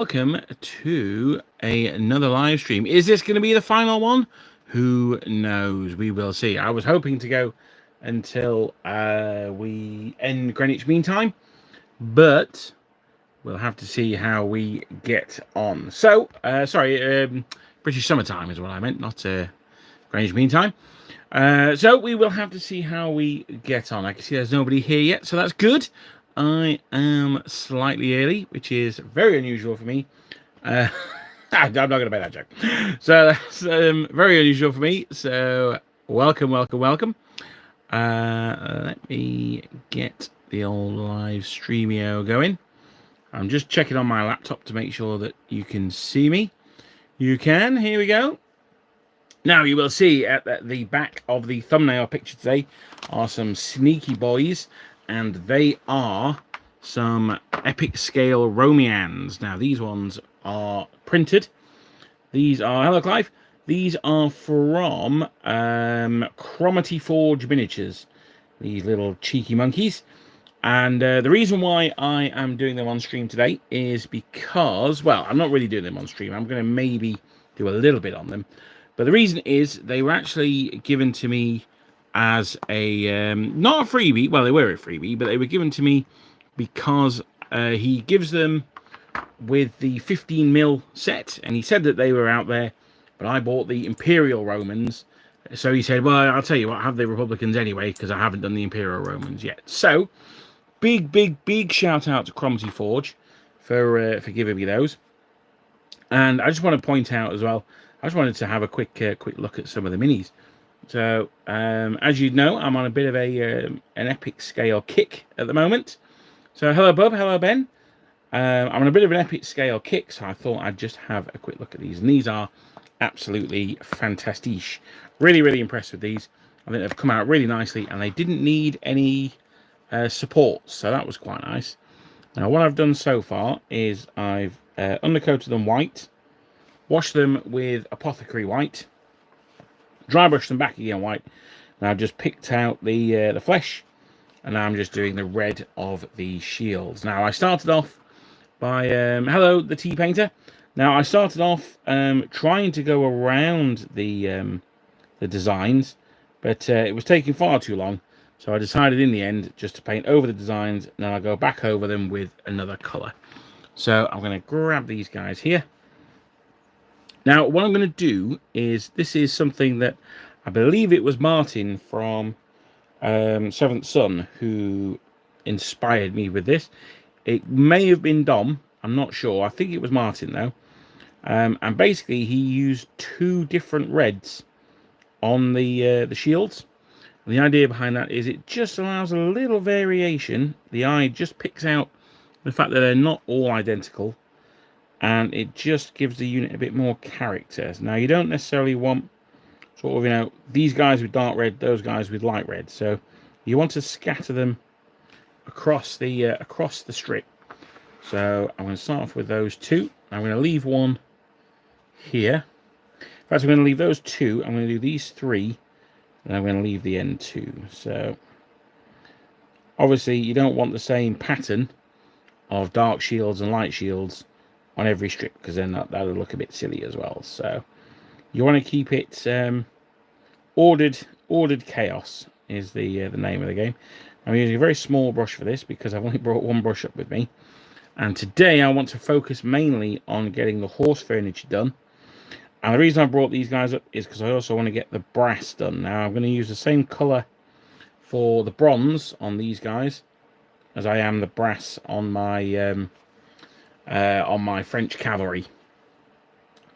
Welcome to another live stream. Is this going to be the final one? Who knows? We will see. I was hoping to go until we end Greenwich Mean Time, but we'll have to see how we get on. So, British Summertime is what I meant, not Greenwich Mean Time. So we will have to see how we get on. I can see there's nobody here yet, so that's good. I am slightly early, which is very unusual for me. I'm not going to make that joke. So that's very unusual for me. So welcome. Let me get the old live Streamio going. I'm just checking on my laptop to make sure that you can see me. You can. Here we go. Now, you will see at the back of the thumbnail picture today are some sneaky boys, and they are some epic scale Romians. Now, these ones are printed. These are, hello Clive, these are from Cromarty Forge Miniatures, these little cheeky monkeys. And the reason why I am doing them on stream today is because, well, I'm not really doing them on stream. I'm going to maybe do a little bit on them. But the reason is they were actually given to me as a, not a freebie. Well, they were a freebie, but they were given to me because he gives them with the 15mm set. And he said that they were out there, but I bought the Imperial Romans. So he said, well, I'll tell you what, I have the Republicans anyway, because I haven't done the Imperial Romans yet. So, big shout out to Cromarty Forge for giving me those. And I just want to point out as well, I just wanted to have a quick look at some of the minis. So, as you know, I'm on a bit of an epic scale kick at the moment. So, hello, Bub. Hello, Ben. I'm on a bit of an epic scale kick, so I thought I'd just have a quick look at these. And these are absolutely fantastic. Really impressed with these. I think they've come out really nicely, and they didn't need any support, so that was quite nice. Now, what I've done so far is I've undercoated them white, washed them with apothecary white, dry brushed them back again white. Now I've just picked out the flesh, and now I'm just doing the red of the shields. Now I started off by hello the tea painter. Now I started off trying to go around the designs, but it was taking far too long. So I decided in the end just to paint over the designs, and then I'll go back over them with another colour. So I'm going to grab these guys here. Now, what I'm going to do is, this is something that I believe it was Martin from Seventh Son who inspired me with this. It may have been Dom, I'm not sure. I think it was Martin though. And basically he used two different reds on the shields. And the idea behind that is it just allows a little variation. The eye just picks out the fact that they're not all identical, and it just gives the unit a bit more character. Now, you don't necessarily want sort of, you know, these guys with dark red, those guys with light red. So you want to scatter them across the strip. So I'm going to start off with those two. I'm going to leave one here. In fact, I'm going to leave those two. I'm going to do these three, and I'm going to leave the end two. So obviously you don't want the same pattern of dark shields and light shields on every strip, because then that'll look a bit silly as well. So you want to keep it ordered chaos is the name of the game. I'm using a very small brush for this because I've only brought one brush up with me, and today I want to focus mainly on getting the horse furniture done. And the reason I brought these guys up is because I also want to get the brass done. Now I'm going to use the same colour for the bronze on these guys as I am the brass on my French cavalry.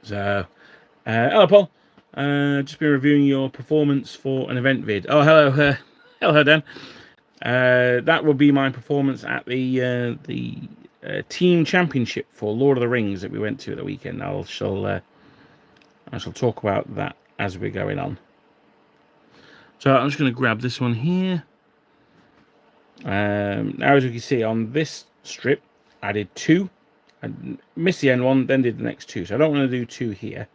So, hello Paul. Just been reviewing your performance for an event vid. Oh, hello, hello Dan. That will be my performance at the team championship for Lord of the Rings that we went to at the weekend. I shall talk about that as we're going on. So I'm just going to grab this one here. Now, as you can see on this strip, I did two. I missed the end one, then did the next two. So I don't want to do two here.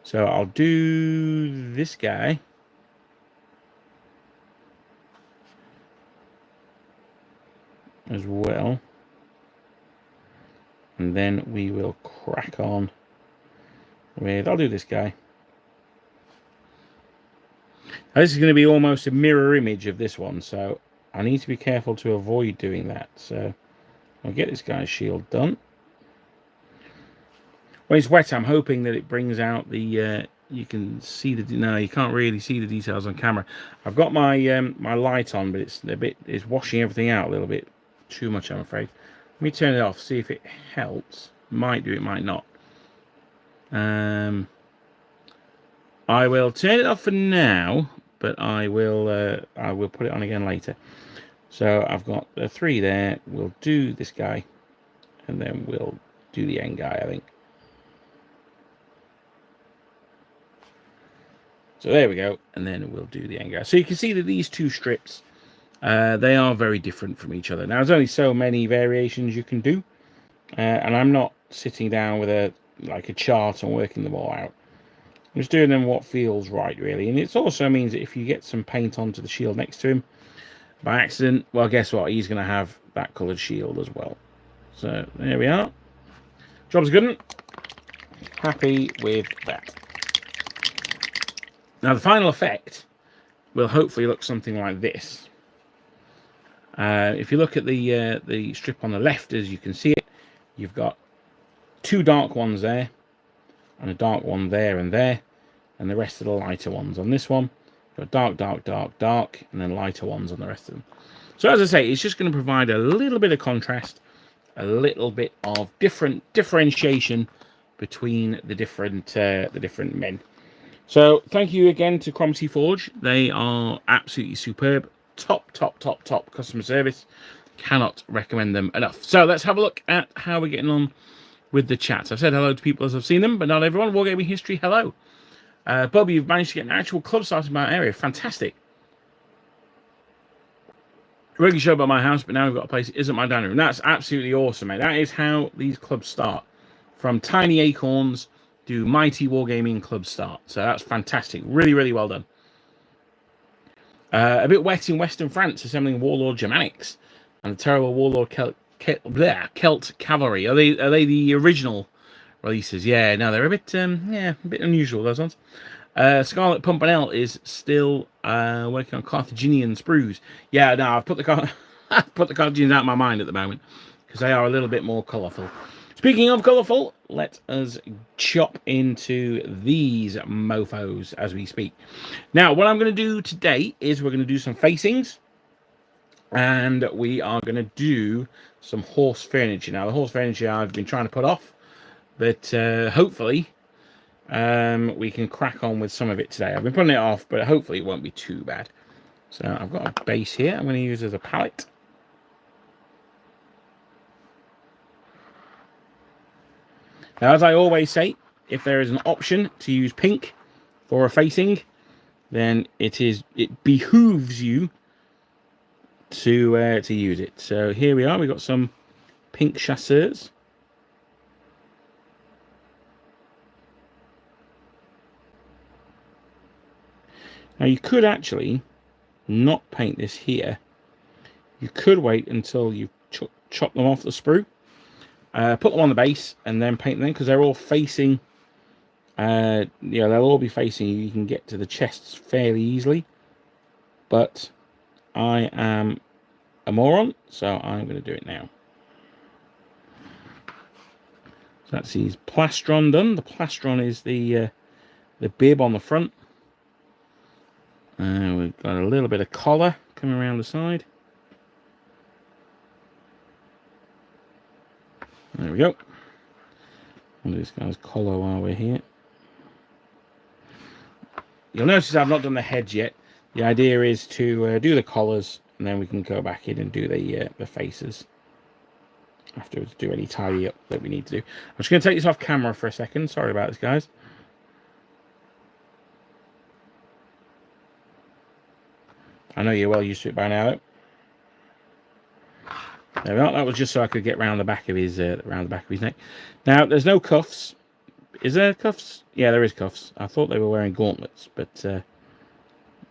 So I'll do this guy. As well. And then we will crack on with, I'll do this guy. Now, this is going to be almost a mirror image of this one, so I need to be careful to avoid doing that. So I'll get this guy's shield done. When it's wet, I'm hoping that it brings out the, you can see the, no, you can't really see the details on camera. I've got my my light on, but it's washing everything out a little bit too much, I'm afraid. Let me turn it off, see if it helps. Might do, it might not. I will turn it off for now, but I will put it on again later. So I've got the 3 there. We'll do this guy, and then we'll do the end guy, I think. So there we go, and then we'll do the end guy. So you can see that these 2 strips, they are very different from each other. Now, there's only so many variations you can do, and I'm not sitting down with a chart and working them all out. I'm just doing them what feels right, really. And it also means that if you get some paint onto the shield next to him by accident, well, guess what? He's going to have that coloured shield as well. So there we are. Job's good. Happy with that. Now, the final effect will hopefully look something like this. If you look at the strip on the left, as you can see it, you've got 2 dark ones there, and a dark one there and there, and the rest of the lighter ones on this one. You've got dark, dark, dark, dark, and then lighter ones on the rest of them. So as I say, it's just going to provide a little bit of contrast, a little bit of differentiation between the different men. So thank you again to Cromarty Forge. They are absolutely superb. Top customer service. Cannot recommend them enough. So let's have a look at how we're getting on with the chat. I've said hello to people as I've seen them, but not everyone. Wargaming History, hello. Bob, you've managed to get an actual club started in my area. Fantastic. Regular show by my house, but now we've got a place that isn't my dining room. That's absolutely awesome, mate. That is how these clubs start. From tiny acorns do mighty wargaming clubs start. So that's fantastic. Really, really well done. A bit wet in Western France, assembling Warlord Germanics and the terrible Warlord Celt Cavalry. Are they the original releases? Yeah, no, they're a bit unusual, those ones. Scarlet Pimpernel is still working on Carthaginian sprues. Yeah, no, I've put the Carthaginians out of my mind at the moment because they are a little bit more colourful. Speaking of colourful, let us chop into these mofos as we speak. Now, what I'm going to do today is we're going to do some facings, and we are going to do some horse furniture. Now, the horse furniture I've been trying to put off, but hopefully we can crack on with some of it today. I've been putting it off, but hopefully it won't be too bad. So I've got a base here I'm going to use as a palette. Now, as I always say, if there is an option to use pink for a facing, then it behooves you to use it. So here we are. We've got some pink chasseurs. Now, you could actually not paint this here. You could wait until you chop them off the sprue. Put them on the base and then paint them because they're all facing. They'll all be facing you. You can get to the chests fairly easily. But I am a moron, so I'm going to do it now. So that's his plastron done. The plastron is the bib on the front. We've got a little bit of collar coming around the side. There we go. And this guy's collar while we're here. You'll notice I've not done the heads yet. The idea is to do the collars, and then we can go back in and do the faces afterwards. Do any tidy up that we need to do. I'm just going to take this off camera for a second. Sorry about this, guys. I know you're well used to it by now, though. There we are. That was just so I could get round the back of his neck. Now, there's no cuffs. Is there cuffs? Yeah, there is cuffs. I thought they were wearing gauntlets, but they're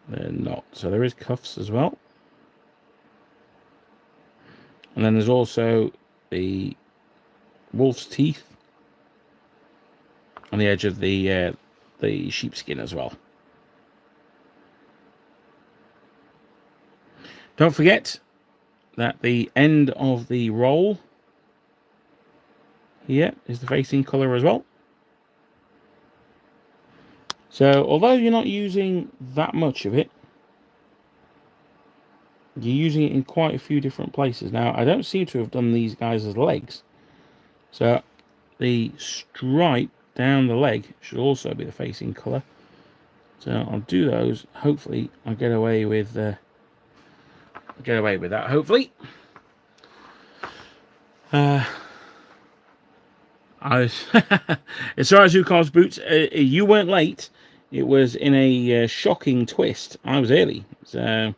not. So there is cuffs as well. And then there's also the wolf's teeth on the edge of the sheepskin as well. Don't forget that the end of the roll here is the facing colour as well. So although you're not using that much of it, you're using it in quite a few different places. Now, I don't seem to have done these guys as legs. So the stripe down the leg should also be the facing colour. So I'll do those. Hopefully I'll get away with that, hopefully. As far as Zukov's boots, you weren't late. It was in a shocking twist. I was early. So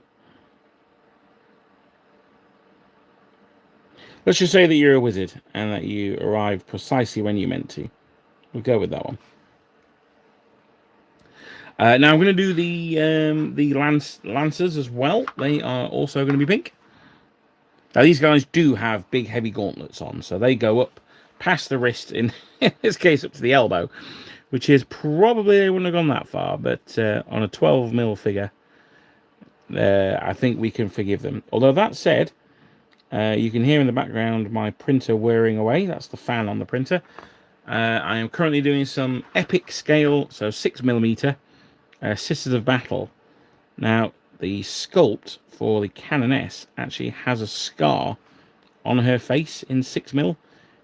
let's just say that you're a wizard and that you arrived precisely when you meant to. We'll go with that one. Now I'm going to do the lancers as well. They are also going to be pink. Now these guys do have big heavy gauntlets on, so they go up past the wrist, in this case up to the elbow, which is probably, they wouldn't have gone that far, but on a 12mm figure, I think we can forgive them. Although that said, you can hear in the background my printer whirring away. That's the fan on the printer. I am currently doing some epic scale, so 6mm Sisters of Battle. Now, the sculpt for the Canoness actually has a scar on her face in 6mm,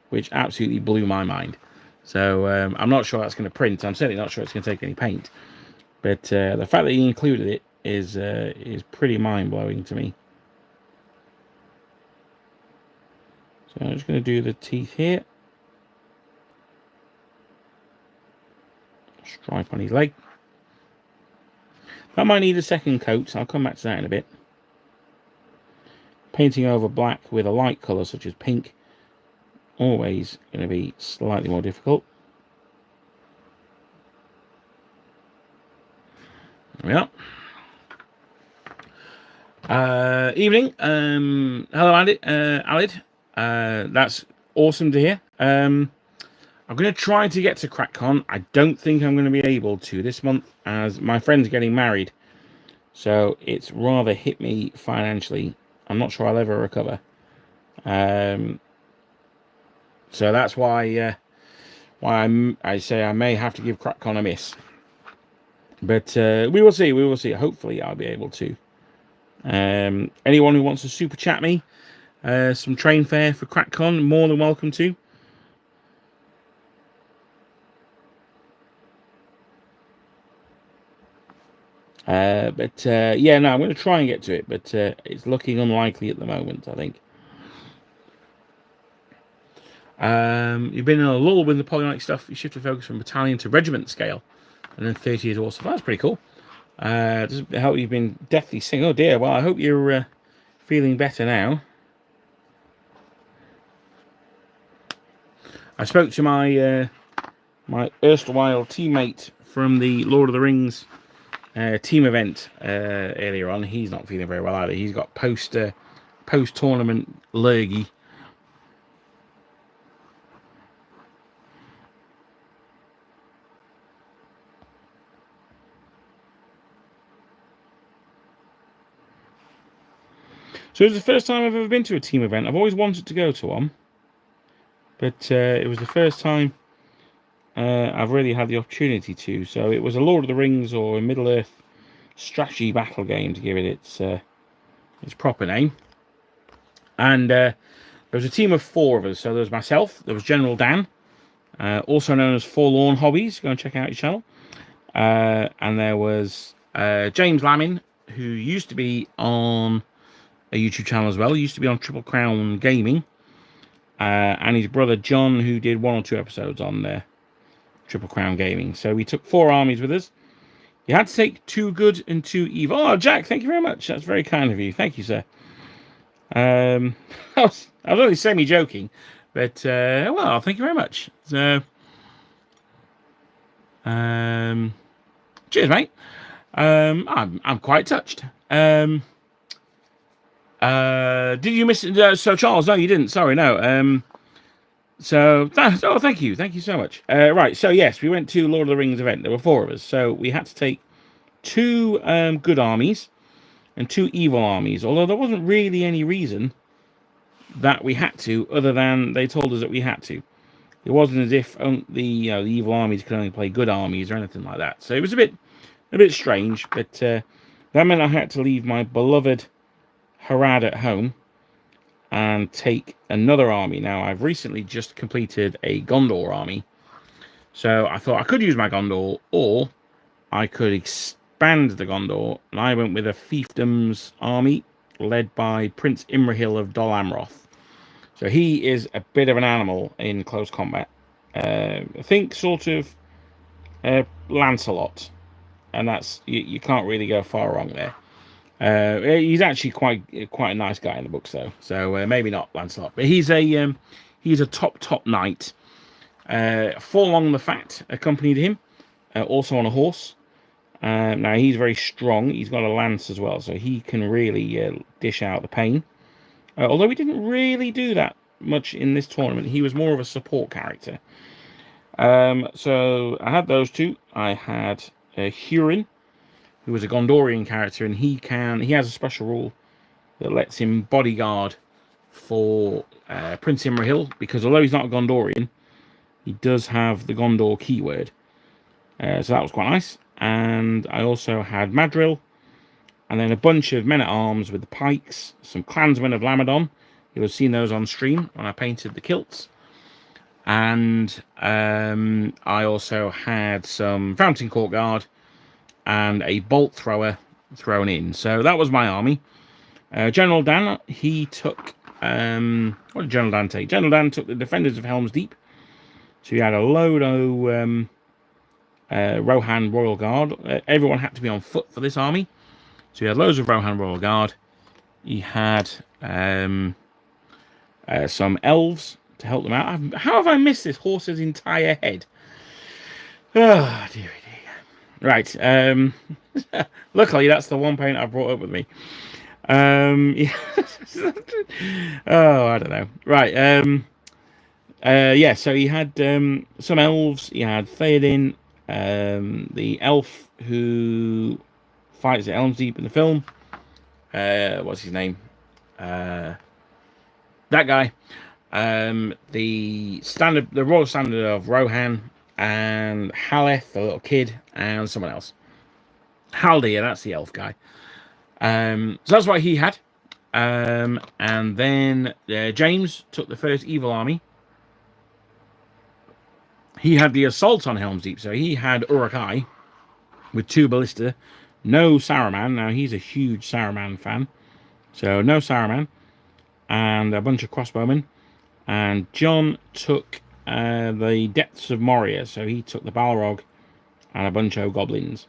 which absolutely blew my mind. So I'm not sure that's going to print. I'm certainly not sure it's going to take any paint. But the fact that he included it is pretty mind-blowing to me. So I'm just going to do the teeth here. Stripe on his leg. That might need a second coat. I'll come back to that in a bit. Painting over black with a light colour such as pink, always going to be slightly more difficult. There we are. Evening. Hello, Alid. That's awesome to hear. I'm going to try to get to CrackCon. I don't think I'm going to be able to this month, as my friend's getting married. So it's rather hit me financially. I'm not sure I'll ever recover. So that's why I say I may have to give CrackCon a miss. But we will see. We will see. Hopefully I'll be able to. Anyone who wants to super chat me some train fare for CrackCon, more than welcome to. Yeah, no, I'm going to try and get to it, but it's looking unlikely at the moment, I think. You've been in a lull with Napoleonic stuff. You shifted focus from battalion to regiment scale, and then 30 years also. That's pretty cool. Does it help you've been deathly sick? Oh dear. Well, I hope you're feeling better now. I spoke to my my erstwhile teammate from the Lord of the Rings team event earlier on. He's not feeling very well either. He's got post tournament lurgy. So it was the first time I've ever been to a team event. I've always wanted to go to one, but it was the first time I've really had the opportunity to. So it was a Lord of the Rings or a Middle-earth strategy battle game, to give it its proper name. And there was a team of 4 of us. So there was myself, there was General Dan, also known as Forlorn Hobbies. Go and check out his channel. And there was James Lamin, who used to be on a YouTube channel as well. He used to be on Triple Crown Gaming. And his brother John, who did 1 or 2 episodes on Triple Crown Gaming. So we took 4 armies with us. You had to take 2 good and 2 evil. Oh, Jack, thank you very much. That's very kind of you. Thank you, sir. I was only semi-joking, but, well, thank you very much. So, cheers, mate. I'm quite touched. Did you miss it? So, Charles, no, you didn't. Sorry, no. So, thank you so much. Right, so yes, we went to Lord of the Rings event. There were 4 of us, so we had to take 2 good armies and 2 evil armies. Although there wasn't really any reason that we had to, other than they told us that we had to. It wasn't as if the evil armies could only play good armies or anything like that. So it was a bit strange, but that meant I had to leave my beloved Harad at home and take another army. Now, I've recently just completed a Gondor army, so I thought I could use my Gondor, or I could expand the Gondor, and I went with a fiefdom's army led by Prince Imrahil of Dol Amroth. So he is a bit of an animal in close combat. I think sort of Lancelot, and that's you can't really go far wrong there. He's actually quite a nice guy in the books, though. So maybe not Lancelot, but he's a top knight. Forlong the Fat accompanied him, also on a horse. Now he's very strong. He's got a lance as well, so he can really dish out the pain. Although we didn't really do that much in this tournament, he was more of a support character. So I had those 2. I had Hurin, who was a Gondorian character, and he has a special rule that lets him bodyguard for Prince Imrahil, because although he's not a Gondorian, he does have the Gondor keyword. So that was quite nice. And I also had Madril, and then a bunch of men-at-arms with the pikes, some clansmen of Lamadon. You'll have seen those on stream when I painted the kilts. And I also had some Fountain Court Guard and a bolt thrower thrown in. So that was my army. General Dan, he took... what did General Dan take? General Dan took the Defenders of Helm's Deep. So he had a load of Rohan Royal Guard. Everyone had to be on foot for this army. So he had loads of Rohan Royal Guard. He had some elves to help them out. How have I missed this horse's entire head? Oh, dear. Right. Luckily, that's the one paint I brought up with me. Yeah. Oh, I don't know. Right. Yeah, so he had some elves. He had Theoden, the elf who fights at Helm's Deep in the film. What's his name? That guy. The royal standard of Rohan, and Haleth, the little kid, and someone else. Haldir, that's the elf guy. So that's what he had. And then James took the first evil army. He had the assault on Helm's Deep, so he had Uruk-hai with 2 ballista, no Saruman. Now he's a huge Saruman fan, so no Saruman, and a bunch of crossbowmen. And John took the Depths of Moria, so he took the Balrog and a bunch of goblins.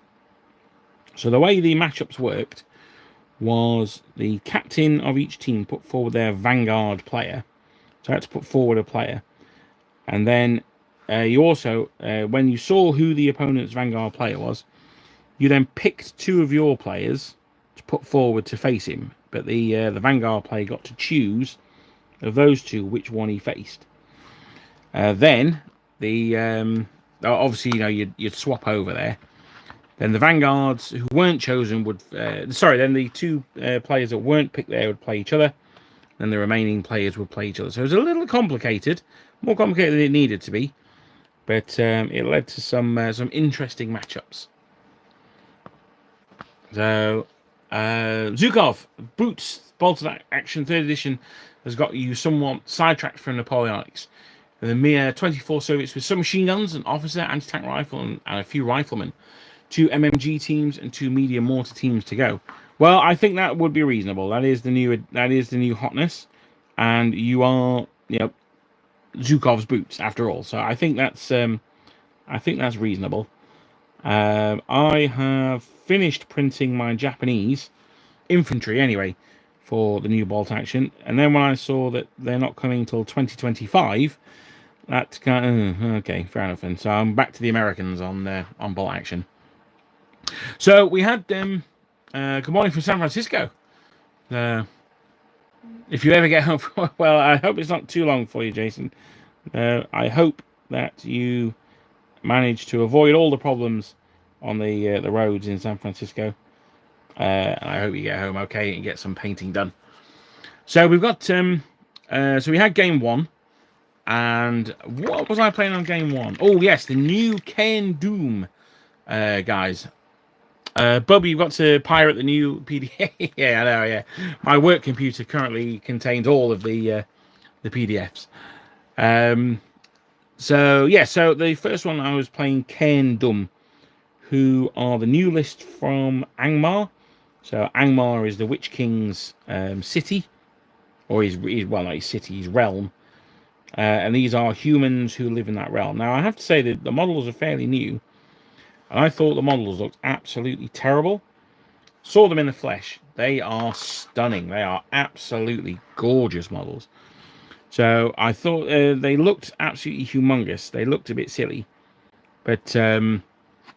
So the way the matchups worked was the captain of each team put forward their vanguard player. So I had to put forward a player. And then you also, when you saw who the opponent's vanguard player was, you then picked 2 of your players to put forward to face him. But the vanguard player got to choose of those 2 which one he faced. Then the obviously you'd swap over there. Then the vanguards who weren't chosen would then the 2 players that weren't picked there would play each other. Then the remaining players would play each other. So it was a little complicated, more complicated than it needed to be, but it led to some interesting matchups. So Zukov Boots Bolted Action 3rd edition has got you somewhat sidetracked from Napoleonics. The mere 24 Soviets with submachine guns, an officer, anti-tank rifle, and a few riflemen. 2 MMG teams and 2 medium mortar teams to go. Well, I think that would be reasonable. That is the new hotness, and you are Zukov's boots after all. So I think that's reasonable. I have finished printing my Japanese infantry anyway for the new bolt action, and then when I saw that they're not coming until 2025, that's kind of okay, fair enough. And so I'm back to the Americans on bolt action. So we had good morning from San Francisco. If you ever get home, well, I hope it's not too long for you, Jason. I hope that you managed to avoid all the problems on the roads in San Francisco. And I hope you get home okay and get some painting done. So we've got so we had game 1, and what was I playing on game 1? Oh yes, the new Ken Doom, guys. Bubby, you've got to pirate the new PDF. Yeah, I know. Yeah, my work computer currently contains all of the PDFs. So yeah, so the first one I was playing Ken Doom, who are the new list from Angmar. So Angmar is the Witch King's city, or his well, not his city, his realm. And these are humans who live in that realm. Now, I have to say that the models are fairly new, and I thought the models looked absolutely terrible. Saw them in the flesh. They are stunning. They are absolutely gorgeous models. So I thought they looked absolutely humongous. They looked a bit silly, but they're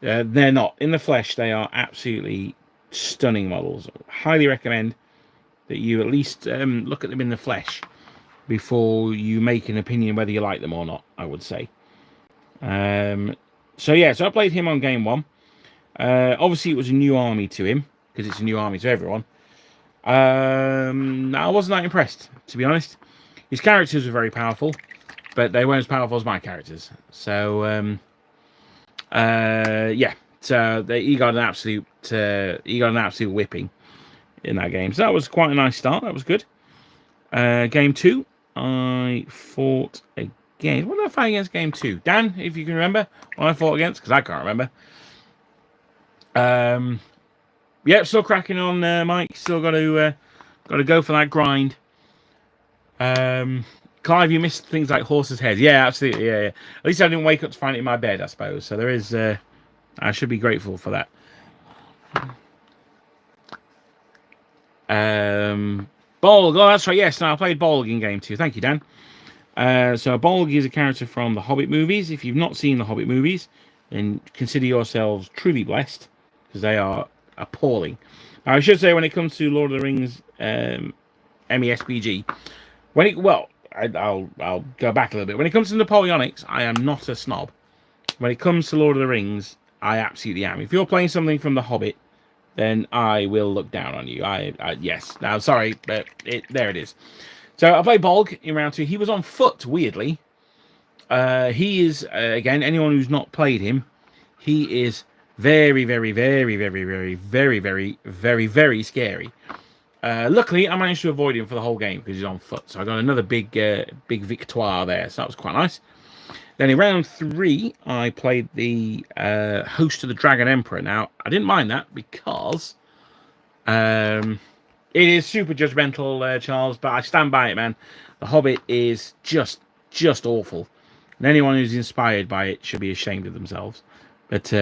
not. In the flesh, they are absolutely stunning models. Highly recommend that you at least look at them in the flesh before you make an opinion whether you like them or not, I would say. So yeah, so I played him on game 1. Obviously, it was a new army to him, because it's a new army to everyone. I wasn't that impressed, to be honest. His characters were very powerful, but they weren't as powerful as my characters. So, yeah. So he got an absolute whipping in that game. So that was quite a nice start. That was good. Game 2, I fought again. What did I fight against game 2? Dan, if you can remember what I fought against, because I can't remember. Yeah, still cracking on, Mike. Still got to go for that grind. Clive, you missed things like horse's head. Yeah, absolutely. Yeah. At least I didn't wake up to find it in my bed, I suppose. So there is. I should be grateful for that. Bolg. Oh, that's right. Yes, no, I played Bolg in game 2. Thank you, Dan. So Bolg is a character from the Hobbit movies. If you've not seen the Hobbit movies, then consider yourselves truly blessed, because they are appalling. Now, I should say, when it comes to Lord of the Rings MESBG, I'll go back a little bit. When it comes to Napoleonics, I am not a snob. When it comes to Lord of the Rings, I absolutely am. If you're playing something from the Hobbit, then I will look down on you. Yes. Now, sorry, but there it is. So I played Bolg in round 2. He was on foot, weirdly. He is, again, anyone who's not played him, he is very, very, very, very, very, very, very, very, very scary. Luckily, I managed to avoid him for the whole game because he's on foot. So I got another big victoire there. So that was quite nice. Then in round 3, I played the host of the Dragon Emperor. Now, I didn't mind that because it is super judgmental, Charles, but I stand by it, man. The Hobbit is just awful. And anyone who's inspired by it should be ashamed of themselves. But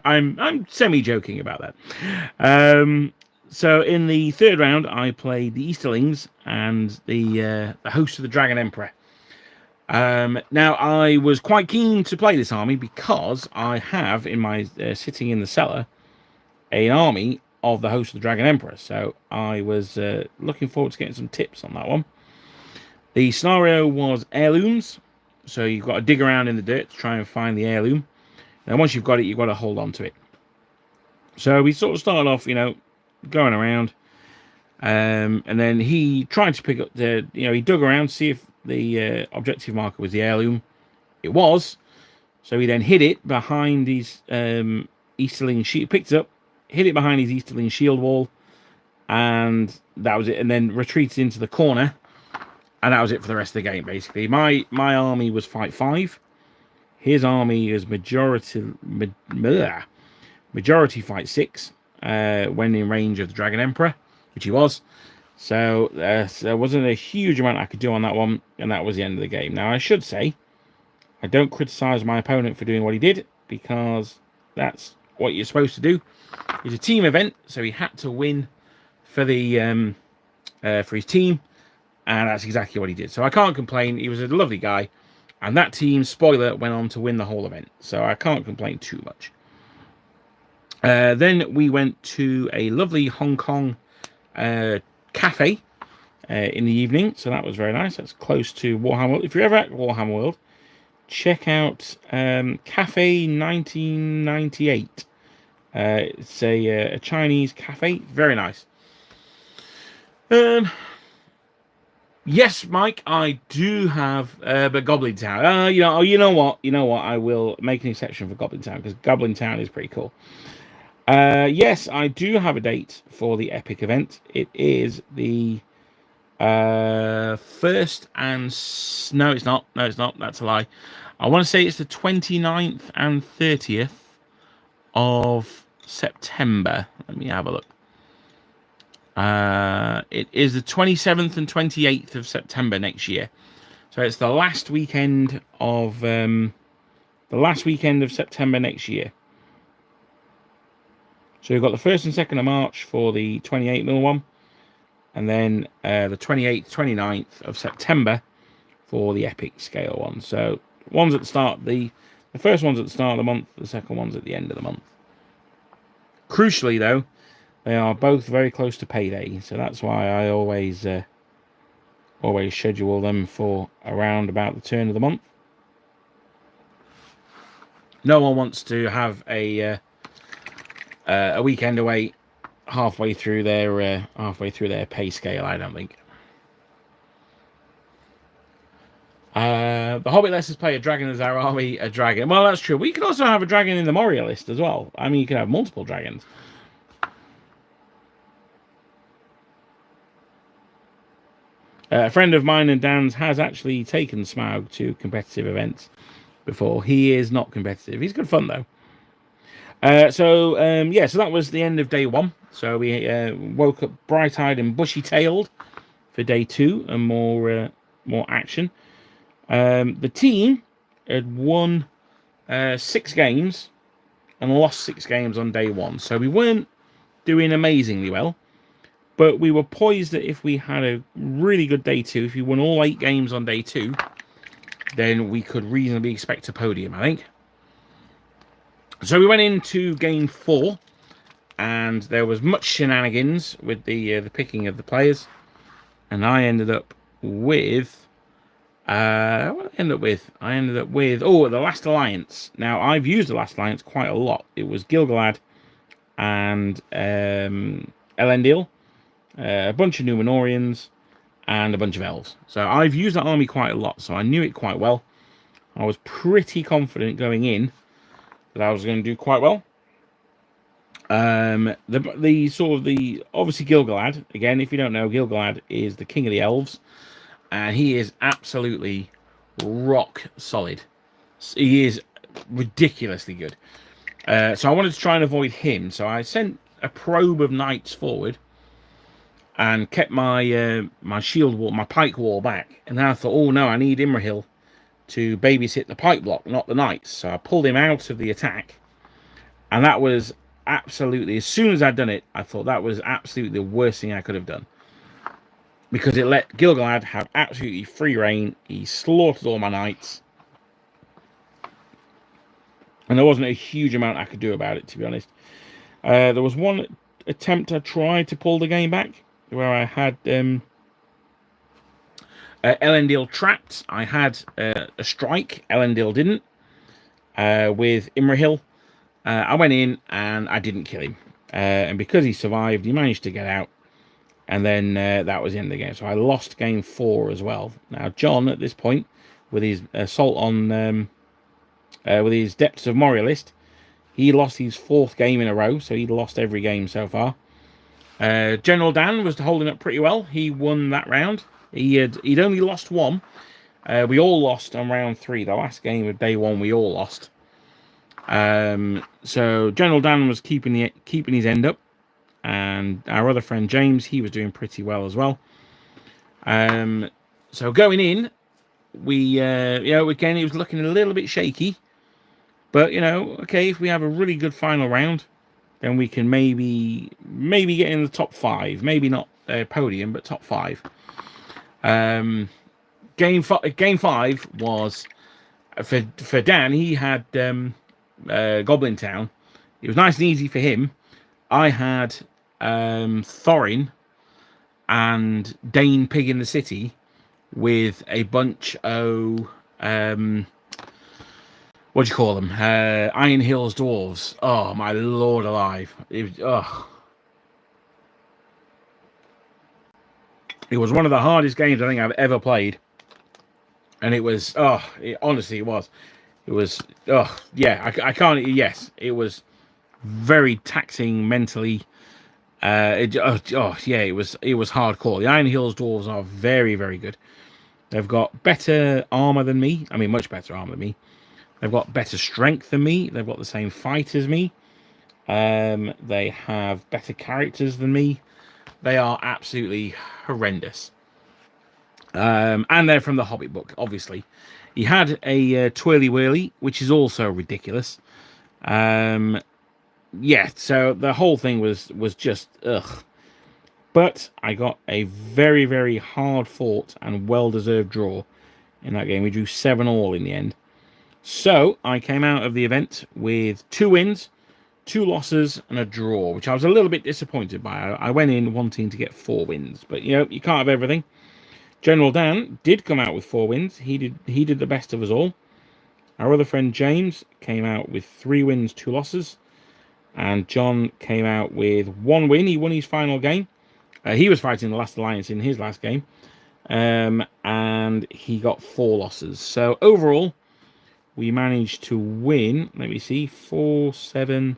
I'm semi-joking about that. So in the 3rd round, I played the Easterlings and the host of the Dragon Emperor. Now, I was quite keen to play this army because I have in my sitting in the cellar an army of the host of the Dragon Emperor. So I was looking forward to getting some tips on that one. The scenario was heirlooms. So you've got to dig around in the dirt to try and find the heirloom. Now, once you've got it, you've got to hold on to it. So we sort of started off, going around. And then he tried to pick up he dug around to see if the objective marker was the heirloom. It was. So he then hid it behind his Easterling shield. Picked it up, hid it behind his Easterling shield wall. And that was it. And then retreated into the corner. And that was it for the rest of the game, basically. My army was fight 5. His army is majority fight 6 when in range of the Dragon Emperor, which he was. So there wasn't a huge amount I could do on that one, and that was the end of the game. Now, I should say, I don't criticize my opponent for doing what he did, because that's what you're supposed to do. It's a team event, so he had to win for the for his team, and that's exactly what he did. So I can't complain. He was a lovely guy, and that team, spoiler, went on to win the whole event. So I can't complain too much. Then we went to a lovely Hong Kong cafe. in the evening, so that was very nice. That's close to Warhammer World. If you're ever at Warhammer World, check out Cafe 1998. It's a Chinese cafe, very nice. Yes, Mike, I do have but Goblin Town. You know what? I will make an exception for Goblin Town because Goblin Town is pretty cool. Yes, I do have a date for the Epic event. It is the first and no, it's not. No, it's not. That's a lie. I want to say it's the 29th and 30th of September. Let me have a look. It is the 27th and 28th of September next year. So it's the last weekend of September next year. So we've got the 1st and 2nd of March for the 28mm one, and then the 28th, 29th of September for the epic scale one. So one's at the start, the first one's at the start of the month, the second one's at the end of the month. Crucially though, they are both very close to payday, so that's why I always schedule them for around about the turn of the month. No one wants to have a weekend away halfway through their pay scale, I don't think. The Hobbit lets us play a dragon as our army, a dragon. Well, that's true. We can also have a dragon in the Moria list as well. I mean, you can have multiple dragons. A friend of mine and Dan's has actually taken Smaug to competitive events before. He is not competitive. He's good fun, though. So that was the end of day one. So we woke up bright-eyed and bushy-tailed for day two and more action. The team had won 6 games and lost 6 games on day one. So we weren't doing amazingly well. But we were poised that if we had a really good day two, if we won all 8 games on day two, then we could reasonably expect a podium, I think. So we went into game 4, and there was much shenanigans with the picking of the players, and I ended up with what did I end up with? I ended up with the Last Alliance. Now I've used the Last Alliance quite a lot. It was Gil-galad and Elendil. A bunch of Númenóreans, and a bunch of elves. So I've used that army quite a lot, so I knew it quite well. I was pretty confident going in that I was going to do quite well. Obviously Gil-galad, again, if you don't know, Gil-galad is the king of the elves, and he is absolutely rock solid. He is ridiculously good. So I wanted to try and avoid him, so I sent a probe of knights forward and kept my my shield wall, my pike wall back. And then I thought, oh no, I need Imrahil to babysit the pike block, not the knights. So I pulled him out of the attack, and that was absolutely, as soon as I'd done it, I thought that was absolutely the worst thing I could have done, because it let Gil-galad have absolutely free reign. He slaughtered all my knights, and there wasn't a huge amount I could do about it, to be honest. There was one attempt I tried to pull the game back, where I had Elendil trapped. I had a strike. Elendil didn't. With Imrahil, I went in and I didn't kill him. And because he survived, he managed to get out. And then that was the end of the game. So I lost game 4 as well. Now John, at this point, with his assault on, with his Depths of Moria list, he lost his 4th game in a row. So he'd lost every game so far. General Dan was holding up pretty well. He won that round. He'd only lost 1. We all lost on round 3. The last game of day 1, we all lost. So General Dan was keeping his end up, and our other friend James, he was doing pretty well as well. So going in, we again, it was looking a little bit shaky, but okay, if we have a really good final round, then we can maybe get in the top 5. Maybe not podium, but top 5. Game 5 was for Dan. He had Goblin Town. It was nice and easy for him. I had Thorin and Dane Pig in the City with a bunch of what do you call them? Iron Hills dwarves. Oh my lord alive! It was one of the hardest games I think I've ever played, and it was honestly it was. It was yeah. I can't. Yes, it was very taxing mentally. Yeah, it was hardcore. The Iron Hills dwarves are very, very good. They've got better armor than me. I mean, much better armor than me. They've got better strength than me. They've got the same fight as me. They have better characters than me. They are absolutely horrendous. And they're from the Hobbit book, obviously. He had a twirly whirly, which is also ridiculous. Yeah, so the whole thing was just ugh. But I got a very, very hard fought and well-deserved draw in that game. We drew 7-all in the end. So I came out of the event with 2 wins, 2 losses, and a draw, which I was a little bit disappointed by. I went in wanting to get 4 wins, but you know, you can't have everything. General Dan did come out with 4 wins. He did the best of us all. Our other friend James came out with 3 wins, 2 losses. And John came out with 1 win. He won his final game. He was fighting the Last Alliance in his last game. And he got 4 losses. So overall, we managed to win, let me see, 4, 7,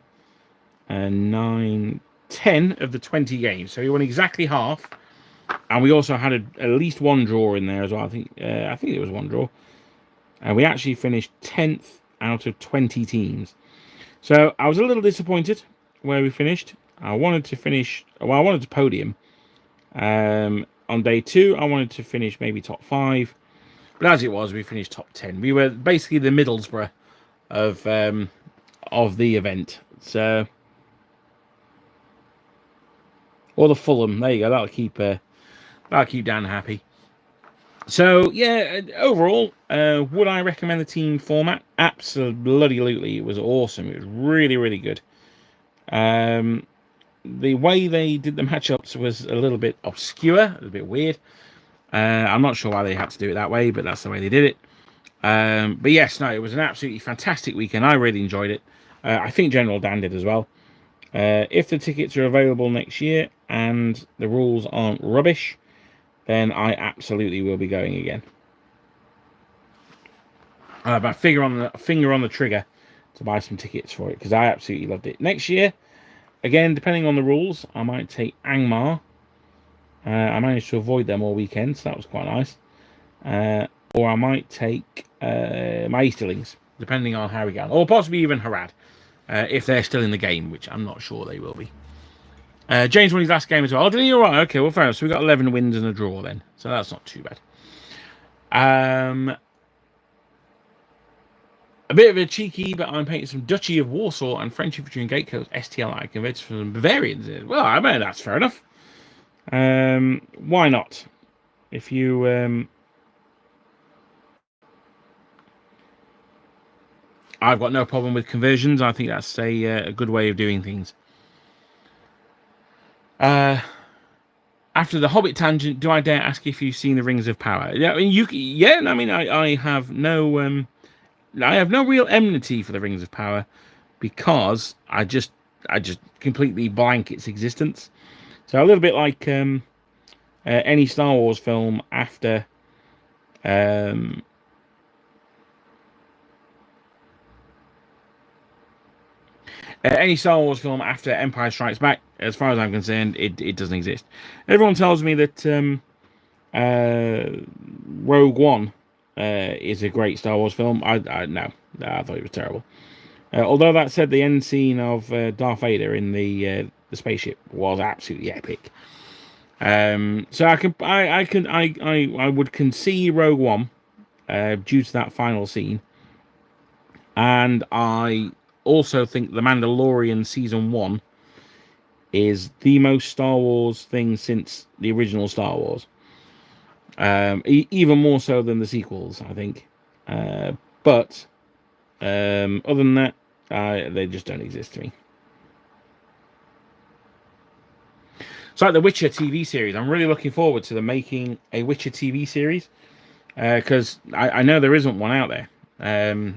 9, 10 of the 20 games. So we won exactly half. And we also had at least 1 draw in there as well. I think it was 1 draw. And we actually finished 10th out of 20 teams. So I was a little disappointed where we finished. I wanted to podium. On day 2, I wanted to finish maybe top 5. But as it was, we finished top 10. We were basically the Middlesbrough of the event. So, or the Fulham. There you go. That'll keep Dan happy. So yeah, overall, would I recommend the team format? Absolutely. It was awesome. It was really, really good. The way they did the matchups was a little bit obscure, a little bit weird. I'm not sure why they had to do it that way, but that's the way they did it. But yes, no, it was an absolutely fantastic weekend. I really enjoyed it. I think General Dan did as well. If the tickets are available next year and the rules aren't rubbish, then I absolutely will be going again. My finger on the trigger to buy some tickets for it, because I absolutely loved it. Next year, again, depending on the rules, I might take Angmar. I managed to avoid them all weekend, so that was quite nice. Or I might take my Easterlings, depending on how we go. Or possibly even Harad, if they're still in the game, which I'm not sure they will be. James won his last game as well. Oh, did he? All right. Okay, well, fair enough. So we got 11 wins and a draw then. So that's not too bad. A bit of a cheeky, but I'm painting some Duchy of Warsaw and French Infantry and Gatecoast STL I converted from Bavarians. Well, I mean, that's fair enough. Why not? If you... I've got no problem with conversions. I think that's a good way of doing things. After the Hobbit tangent, do I dare ask if you've seen the Rings of Power? Yeah, I mean, yeah. I mean, I have no, I have no real enmity for the Rings of Power, because I just completely blank its existence. So a little bit like any Star Wars film after. Any Star Wars film after Empire Strikes Back, as far as I'm concerned, it doesn't exist. Everyone tells me that Rogue One is a great Star Wars film. No, I thought it was terrible. Although that said, the end scene of Darth Vader in the spaceship was absolutely epic. So I would concede Rogue One due to that final scene, and I also think The Mandalorian Season 1 is the most Star Wars thing since the original Star Wars. Even more so than the sequels, I think. But other than that, they just don't exist to me. It's like the Witcher TV series. I'm really looking forward to them making a Witcher TV series because I know there isn't one out there.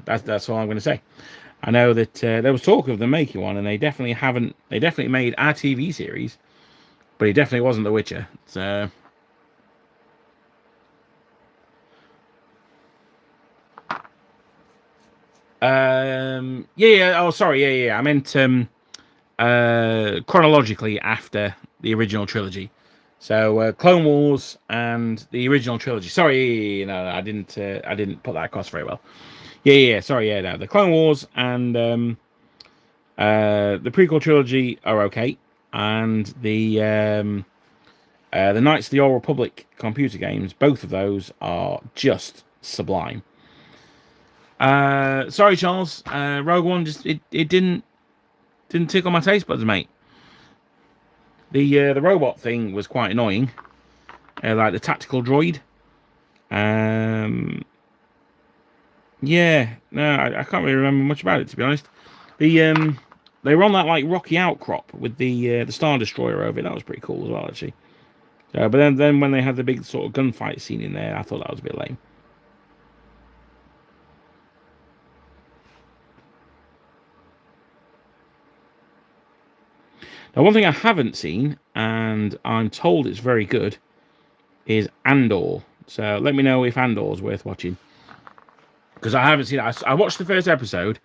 That's all I'm going to say. I know that there was talk of them making one, and they definitely haven't. They definitely made our TV series, but it definitely wasn't The Witcher. So. Yeah. Oh, sorry. Yeah. I meant chronologically after the original trilogy. So Clone Wars and the original trilogy. Sorry, no, I didn't put that across very well. Yeah. Sorry, no, the Clone Wars and the prequel trilogy are okay, and the Knights of the Old Republic computer games, both of those are just sublime. Sorry, Charles. Rogue One it didn't tickle my taste buds, mate. The robot thing was quite annoying, like the tactical droid. Yeah, no, I can't really remember much about it, to be honest. They were on that like rocky outcrop with the Star Destroyer over it. That was pretty cool as well, actually. But then when they had the big sort of gunfight scene in there, I thought that was a bit lame. Now, one thing I haven't seen, and I'm told it's very good, is Andor. So let me know if Andor's worth watching. Because I haven't seen it. I watched the first episode,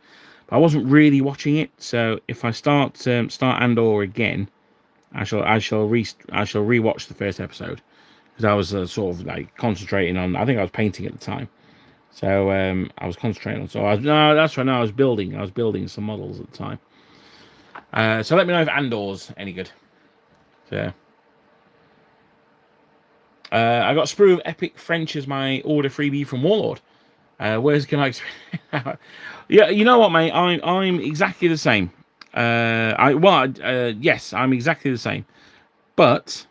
but I wasn't really watching it. So if I start Andor again, I shall rewatch the first episode. Because I was sort of like concentrating on, I think I was painting at the time. So I was concentrating on, that's right, no, I was building some models at the time. So let me know if Andor's any good. So I got a sprue of Epic French as my order freebie from Warlord. Where's can I? Yeah, you know what, mate? I'm exactly the same. Yes, I'm exactly the same. But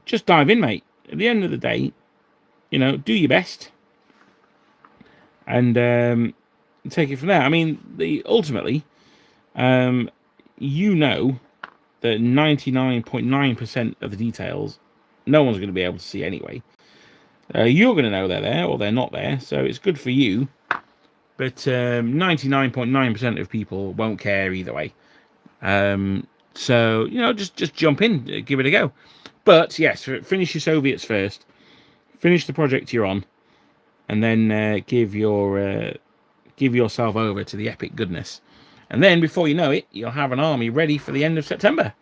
just dive in, mate. At the end of the day, do your best, and take it from there. I mean, ultimately. That 99.9% of the details, no one's going to be able to see anyway. You're going to know they're there or they're not there, so it's good for you. But 99.9% of people won't care either way. So just jump in, give it a go. But yes, finish your Soviets first. Finish the project you're on, and then give yourself over to the epic goodness. And then, before you know it, you'll have an army ready for the end of September.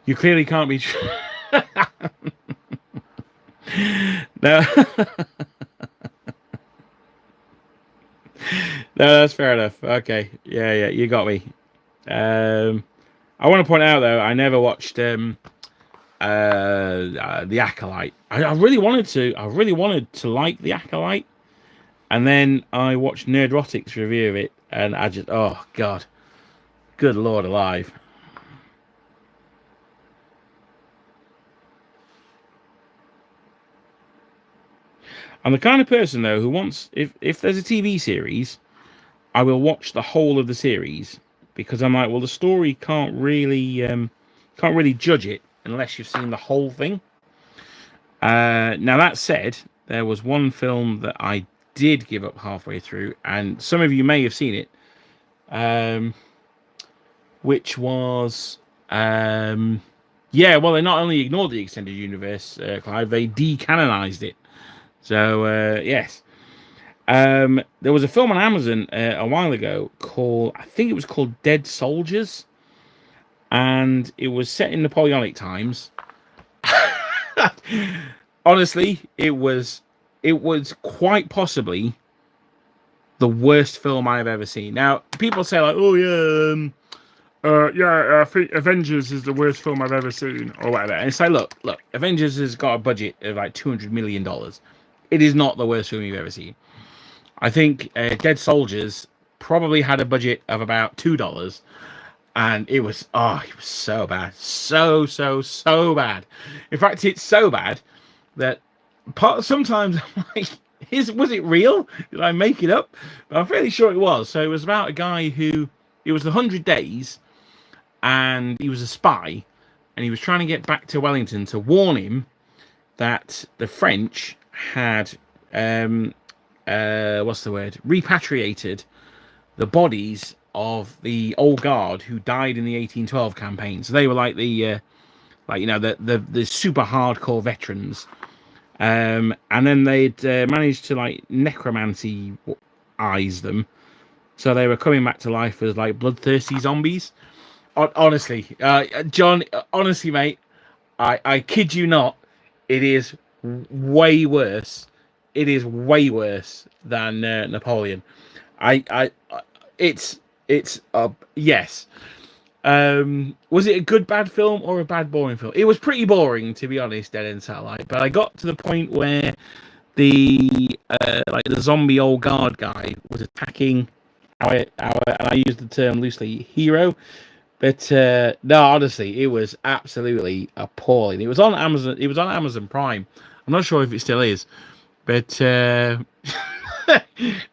You clearly can't be... No. No, that's fair enough. Okay. Yeah, you got me. I want to point out, though, I never watched... the Acolyte. I really wanted to like the Acolyte, and then I watched Nerdrotic's review of it, and I just, oh god, good lord alive. I'm the kind of person, though, who wants, if there's a TV series, I will watch the whole of the series, because I'm like, well, the story can't really judge it unless you've seen the whole thing. Now, that said, there was one film that I did give up halfway through, and some of you may have seen it, which was... well, they not only ignored the extended universe, Clive, they decanonized it. So, yes. There was a film on Amazon a while ago I think it was called Dead Soldiers, and it was set in Napoleonic times. Honestly, it was quite possibly the worst film I've ever seen. Now, people say like, "Oh yeah, I think Avengers is the worst film I've ever seen," or whatever. And it's like, look, Avengers has got a budget of like $200 million. It is not the worst film you've ever seen. I think Dead Soldiers probably had a budget of about $2. And it was so bad. So bad. In fact, it's so bad that sometimes I'm like, Was it real? Did I make it up? But I'm fairly sure it was. So it was about a guy who, it was the 100 Days, and he was a spy, and he was trying to get back to Wellington to warn him that the French had, what's the word? Repatriated the bodies of the old guard who died in the 1812 campaign. So they were like the, the super hardcore veterans. And then they'd managed to like necromancy eyes them, so they were coming back to life as like bloodthirsty zombies. Honestly, John, honestly, mate, I kid you not, it is way worse. It is way worse than Napoleon. It's yes. Was it a good bad film or a bad boring film? It was pretty boring, to be honest, Dead End Satellite. But I got to the point where the zombie old guard guy was attacking our and I use the term loosely, hero. But no, honestly, it was absolutely appalling. It was on Amazon. It was on Amazon Prime. I'm not sure if it still is, but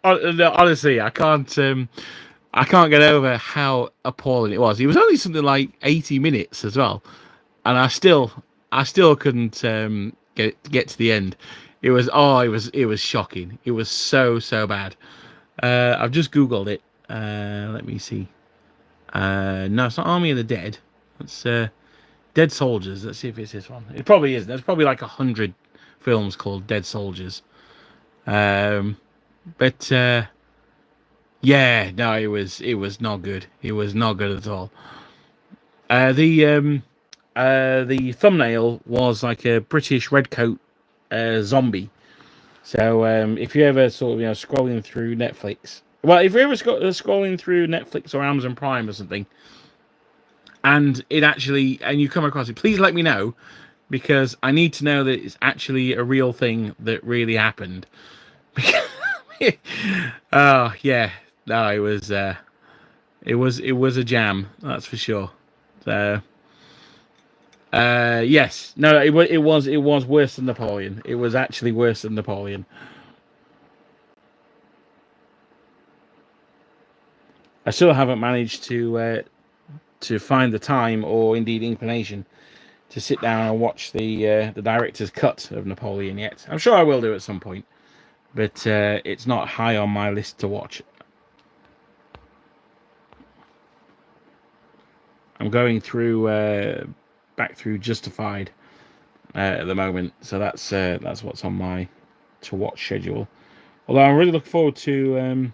honestly, I can't get over how appalling it was. It was only something like 80 minutes as well, and I still couldn't get to the end. It was shocking. It was so bad. I've just Googled it. Let me see. No, it's not Army of the Dead. It's Dead Soldiers. Let's see if it's this one. It probably is. There's probably like 100 films called Dead Soldiers. But yeah, no, it was not good. It was not good at all. The thumbnail was like a British redcoat zombie. So if you ever sort of scrolling through Netflix, well, if you're ever scrolling through Netflix or Amazon Prime or something, and you come across it, please let me know, because I need to know that it's actually a real thing that really happened. Oh yeah, no, it was a jam, that's for sure. So yes, no, it was worse than Napoleon. It was actually worse than Napoleon. I still haven't managed to find the time or indeed inclination to sit down and watch the director's cut of Napoleon yet. I'm sure I will do at some point, but it's not high on my list to watch. I'm going through back through Justified at the moment, so that's what's on my to watch schedule. Although I'm really looking forward to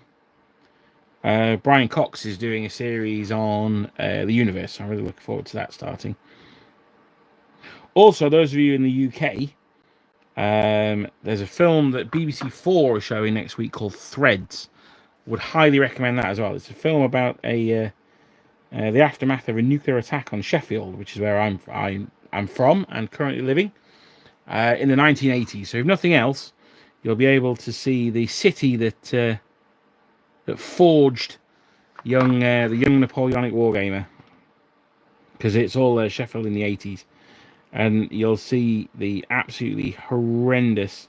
Brian Cox is doing a series on the universe. I'm really looking forward to that starting. Also, those of you in the UK, there's a film that BBC4 is showing next week called Threads. Would highly recommend that as well. It's a film about the aftermath of a nuclear attack on Sheffield, which is where I'm from and currently living, in the 1980s. So if nothing else, you'll be able to see the city that forged the young Napoleonic Wargamer, because it's all Sheffield in the 80s, and you'll see the absolutely horrendous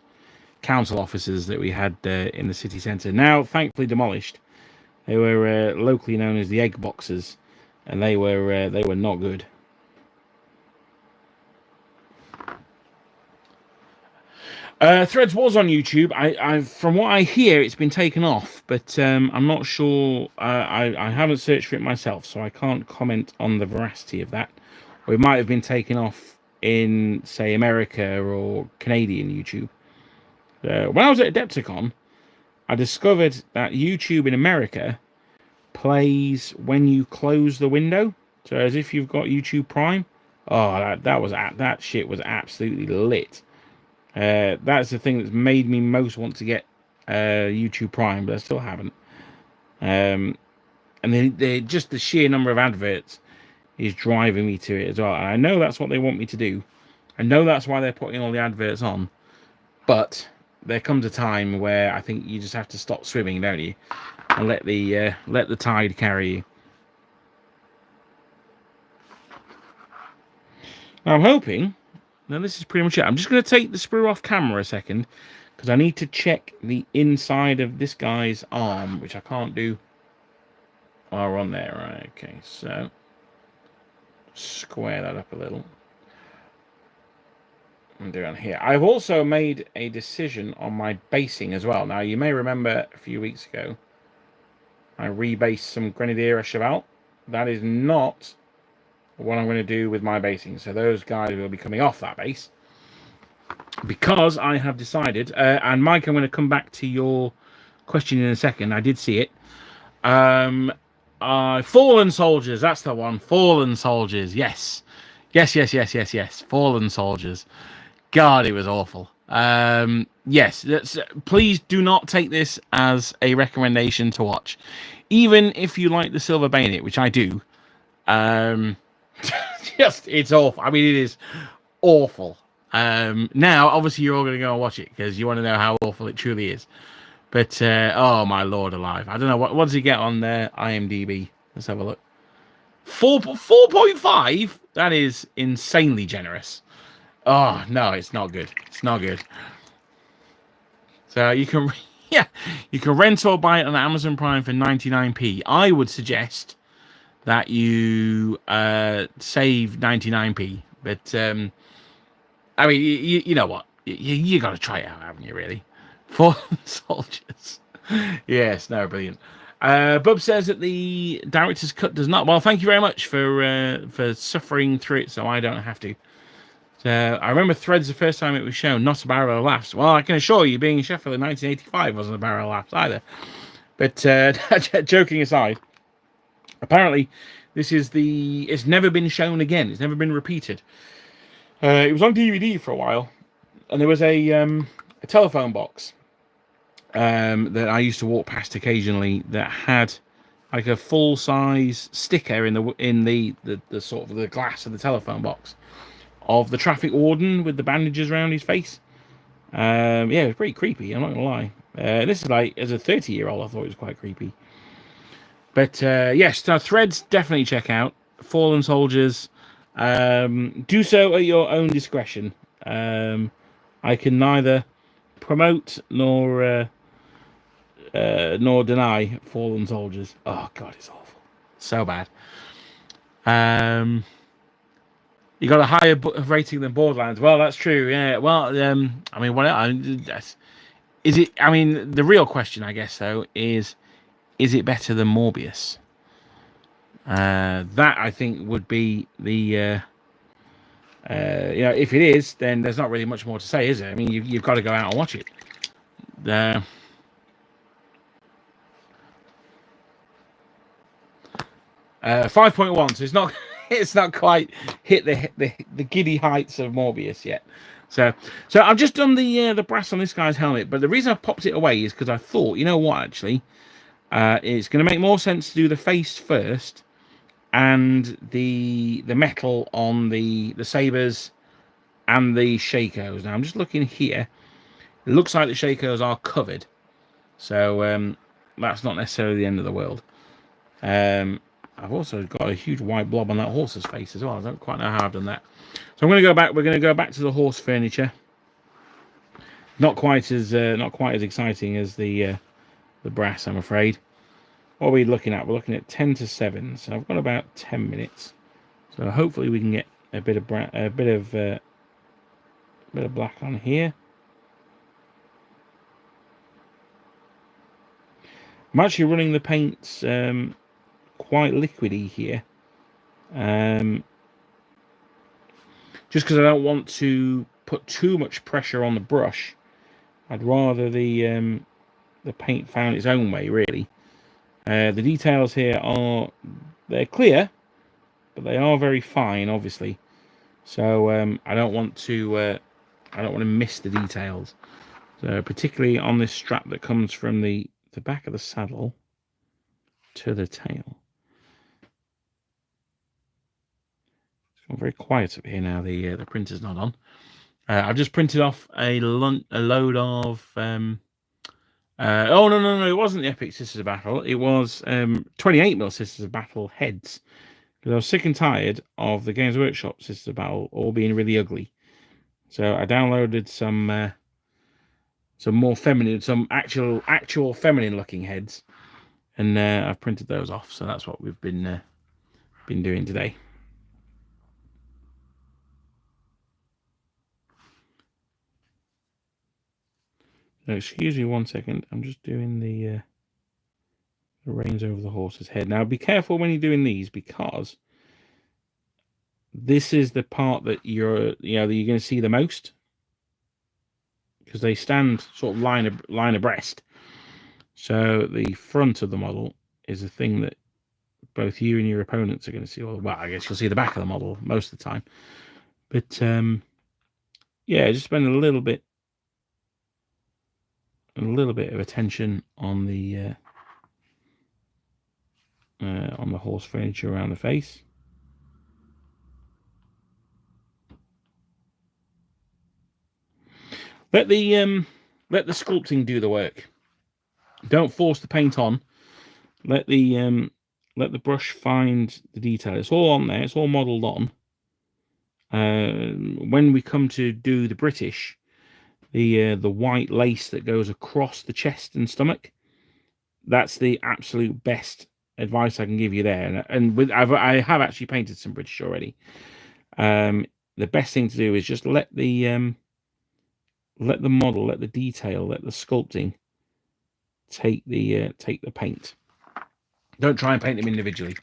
council offices that we had in the city centre. Now, thankfully demolished. They were locally known as the egg boxes, and they were not good. Threads was on YouTube. I from what I hear, it's been taken off, but I'm not sure. I haven't searched for it myself, so I can't comment on the veracity of that. Or it might have been taken off in, say, America or Canadian YouTube. When I was at Adepticon, I discovered that YouTube in America plays when you close the window, so as if you've got YouTube Prime. Oh, that shit was absolutely lit. That's the thing that's made me most want to get YouTube Prime, but I still haven't. And then just the sheer number of adverts is driving me to it as well. And I know that's what they want me to do. I know that's why they're putting all the adverts on. But there comes a time where I think you just have to stop swimming, don't you? And let the tide carry you. Now I'm hoping. Now this is pretty much it. I'm just going to take the sprue off camera a second, because I need to check the inside of this guy's arm, which I can't do while we're on there. Right, okay, so square that up a little. I'm doing here. I've also made a decision on my basing as well. Now, you may remember a few weeks ago, I rebased some Grenadier Cheval. That is not what I'm going to do with my basing. So those guys will be coming off that base. Because I have decided, and Mike, I'm going to come back to your question in a second. I did see it. Fallen Soldiers, that's the one. Fallen Soldiers, yes. Yes. Fallen Soldiers. God, it was awful. Yes, please do not take this as a recommendation to watch. Even if you like the Silver Bayonet, which I do, it's awful. I mean, it is awful. Now, obviously, you're all going to go and watch it because you want to know how awful it truly is. But, oh, my Lord alive. I don't know. What does he get on there? IMDb. Let's have a look. 4.5? That is insanely generous. Oh, no, it's not good. It's not good. So you can, you can rent or buy it on Amazon Prime for 99p. I would suggest that you save 99p. But, I mean, you know what? You got to try it out, haven't you, really? Fallen Soldiers. Yes, no, brilliant. Bub says that the director's cut does not. Well, thank you very much for suffering through it so I don't have to. So I remember Threads the first time it was shown, not a barrel of laughs. Well, I can assure you, being in Sheffield in 1985 wasn't a barrel of laughs either. But joking aside, apparently it's never been shown again. It's never been repeated. It was on DVD for a while, and there was a telephone box that I used to walk past occasionally that had like a full size sticker in the sort of the glass of the telephone box of the traffic warden with the bandages around his face. Yeah, it was pretty creepy, I'm not gonna lie. This is like, as a 30-year-old, I thought it was quite creepy. But yes, now Threads, definitely check out. Fallen Soldiers. Do so at your own discretion. I can neither promote nor deny Fallen Soldiers. Oh God, it's awful, so bad. You got a higher rating than Borderlands. Well, that's true. Yeah. Well, I mean, what is it? I mean, the real question, I guess, though, is it better than Morbius? That I think would be the. If it is, then there's not really much more to say, is it? I mean, you've got to go out and watch it. 5.1, so it's not quite hit the giddy heights of Morbius yet. So I've just done the brass on this guy's helmet, but the reason I've popped it away is because I thought, you know what, actually, it's going to make more sense to do the face first and the metal on the sabers and the Shakos. Now I'm just looking here. It looks like the Shakos are covered, so that's not necessarily the end of the world. I've also got a huge white blob on that horse's face as well. I don't quite know how I've done that. So I'm going to go back. We're going to go back to the horse furniture. Not quite as exciting as the brass, I'm afraid. What are we looking at? We're looking at 10 to 7. So I've got about 10 minutes. So hopefully we can get a bit of black on here. I'm actually running the paints quite liquidy here, just because I don't want to put too much pressure on the brush. I'd rather the paint found its own way, really. The details here they're clear, but they are very fine, obviously. So I don't want to miss the details. So particularly on this strap that comes from the back of the saddle to the tail. I'm very quiet up here now. The printer's not on. I've just printed off a load of. Oh no! It wasn't the Epic Sisters of Battle. It was 28mm Sisters of Battle heads. Because I was sick and tired of the Games Workshop Sisters of Battle all being really ugly. So I downloaded some some more feminine, some actual feminine looking heads, and I've printed those off. So that's what we've been doing today. So excuse me 1 second. I'm just doing the reins over the horse's head. Now be careful when you're doing these, because this is the part that you're going to see the most, because they stand sort of line abreast. So the front of the model is the thing that both you and your opponents are going to see. Well, I guess you'll see the back of the model most of the time. But yeah, just spend a little bit of attention on the horse furniture around the face. Let the sculpting do the work. Don't force the paint on. Let the brush find the detail. It's all on there. It's all modelled on. When we come to do the British, the white lace that goes across the chest and stomach, that's the absolute best advice I can give you there. And I have actually painted some British already. The best thing to do is just let the model, let the detail, let the sculpting take the paint. Don't try and paint them individually.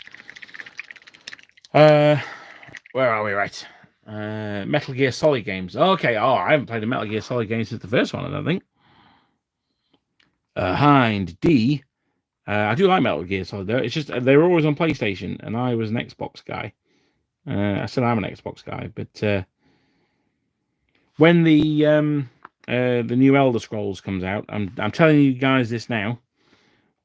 Where are we? Right. Metal Gear Solid games. Okay. Oh, I haven't played a Metal Gear Solid game since the first one, I don't think. Hind D. I do like Metal Gear Solid though. It's just they were always on PlayStation, and I was an Xbox guy. I still am an Xbox guy, but when the new Elder Scrolls comes out, I'm telling you guys this now.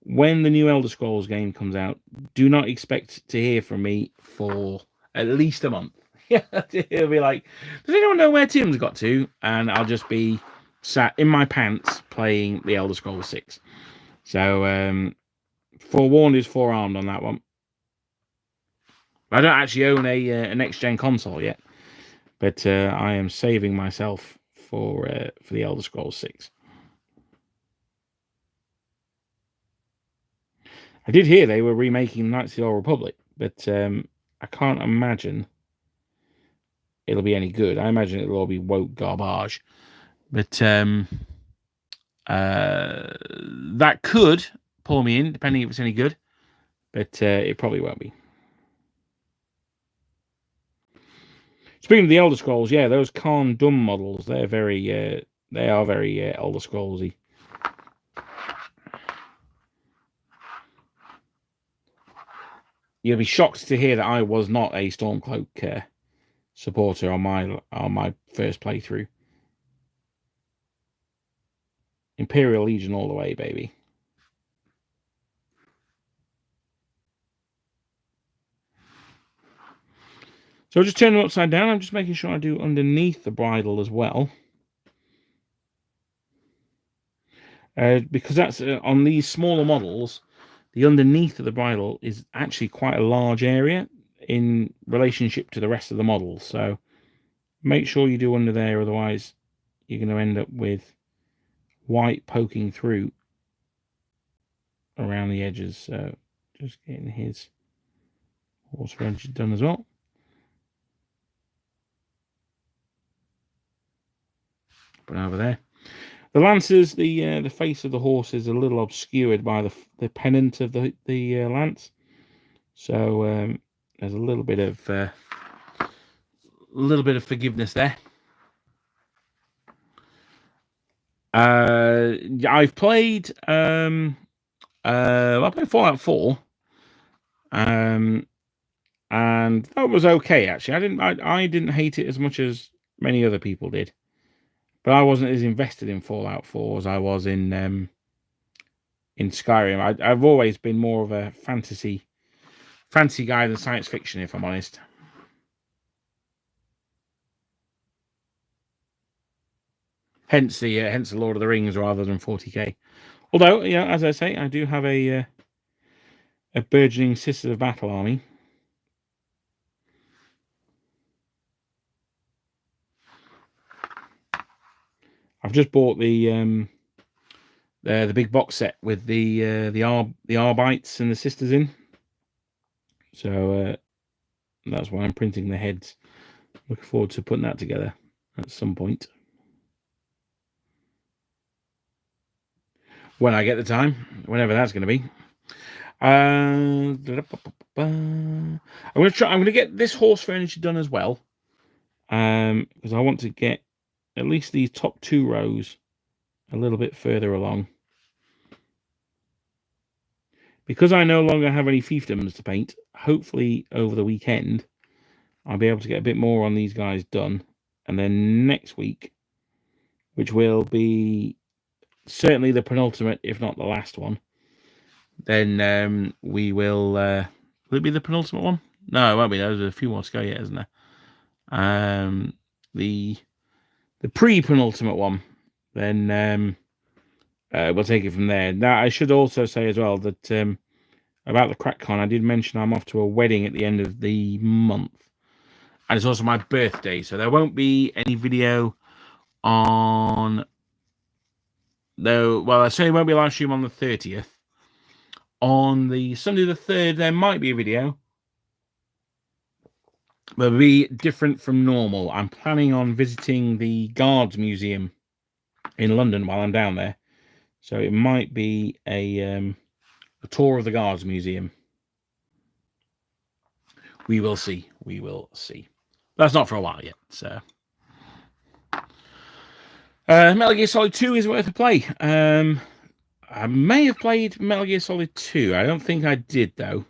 When the new Elder Scrolls game comes out, do not expect to hear from me for at least a month. Yeah, it'll be like, does anyone know where Tim's got to? And I'll just be sat in my pants playing the Elder Scrolls 6. So, forewarned is forearmed on that one. I don't actually own a next-gen console yet, but I am saving myself for the Elder Scrolls 6. I did hear they were remaking Knights of the Old Republic, but I can't imagine it'll be any good. I imagine it'll all be woke garbage. But that could pull me in, depending if it's any good. But it probably won't be. Speaking of the Elder Scrolls, yeah, those Khan Dum models, they are very Elder Scrollsy. You'll be shocked to hear that I was not a Stormcloak supporter on my first playthrough. Imperial Legion all the way, baby. So I'll just turn them upside down. I'm just making sure I do underneath the bridle as well. Because that's on these smaller models, the underneath of the bridle is actually quite a large area in relationship to the rest of the model. So make sure you do under there, otherwise you're going to end up with white poking through around the edges. So just getting his horse furniture done as well. Put over there. The lances, the face of the horse is a little obscured by the pennant of the lance, so there's a little bit of forgiveness there. I've played I played Fallout 4, and that was okay actually. I didn't hate it as much as many other people did. But I wasn't as invested in Fallout 4 as I was in Skyrim. I've always been more of a fantasy guy than science fiction, if I'm honest. Hence the Lord of the Rings rather than 40k. Although, yeah, as I say, I do have a burgeoning Sisters of Battle army. I've just bought the the big box set with the Arbites and the sisters in. So that's why I'm printing the heads. Looking forward to putting that together at some point when I get the time, whenever that's going to be. I'm going to get this horse furniture done as well, because I want to get at least these top 2 rows a little bit further along. Because I no longer have any fiefdoms to paint, hopefully over the weekend I'll be able to get a bit more on these guys done. And then next week, which will be certainly the penultimate, if not the last one, then we will... will it be the penultimate one? No, it won't be. There's a few more to go yet, isn't there? The pre-penultimate one, then we'll take it from there. Now, I should also say as well that about the CrackCon, I did mention I'm off to a wedding at the end of the month. And it's also my birthday, so there won't be any video on... Well, there certainly won't be a live stream on the 30th. On the Sunday the 3rd, there might be a video. But it'll be different from normal. I'm planning on visiting the Guards Museum in London while I'm down there. So it might be a tour of the Guards Museum. We will see. We will see. That's not for a while yet. So Metal Gear Solid 2 is worth a play. I may have played Metal Gear Solid 2. I don't think I did, though.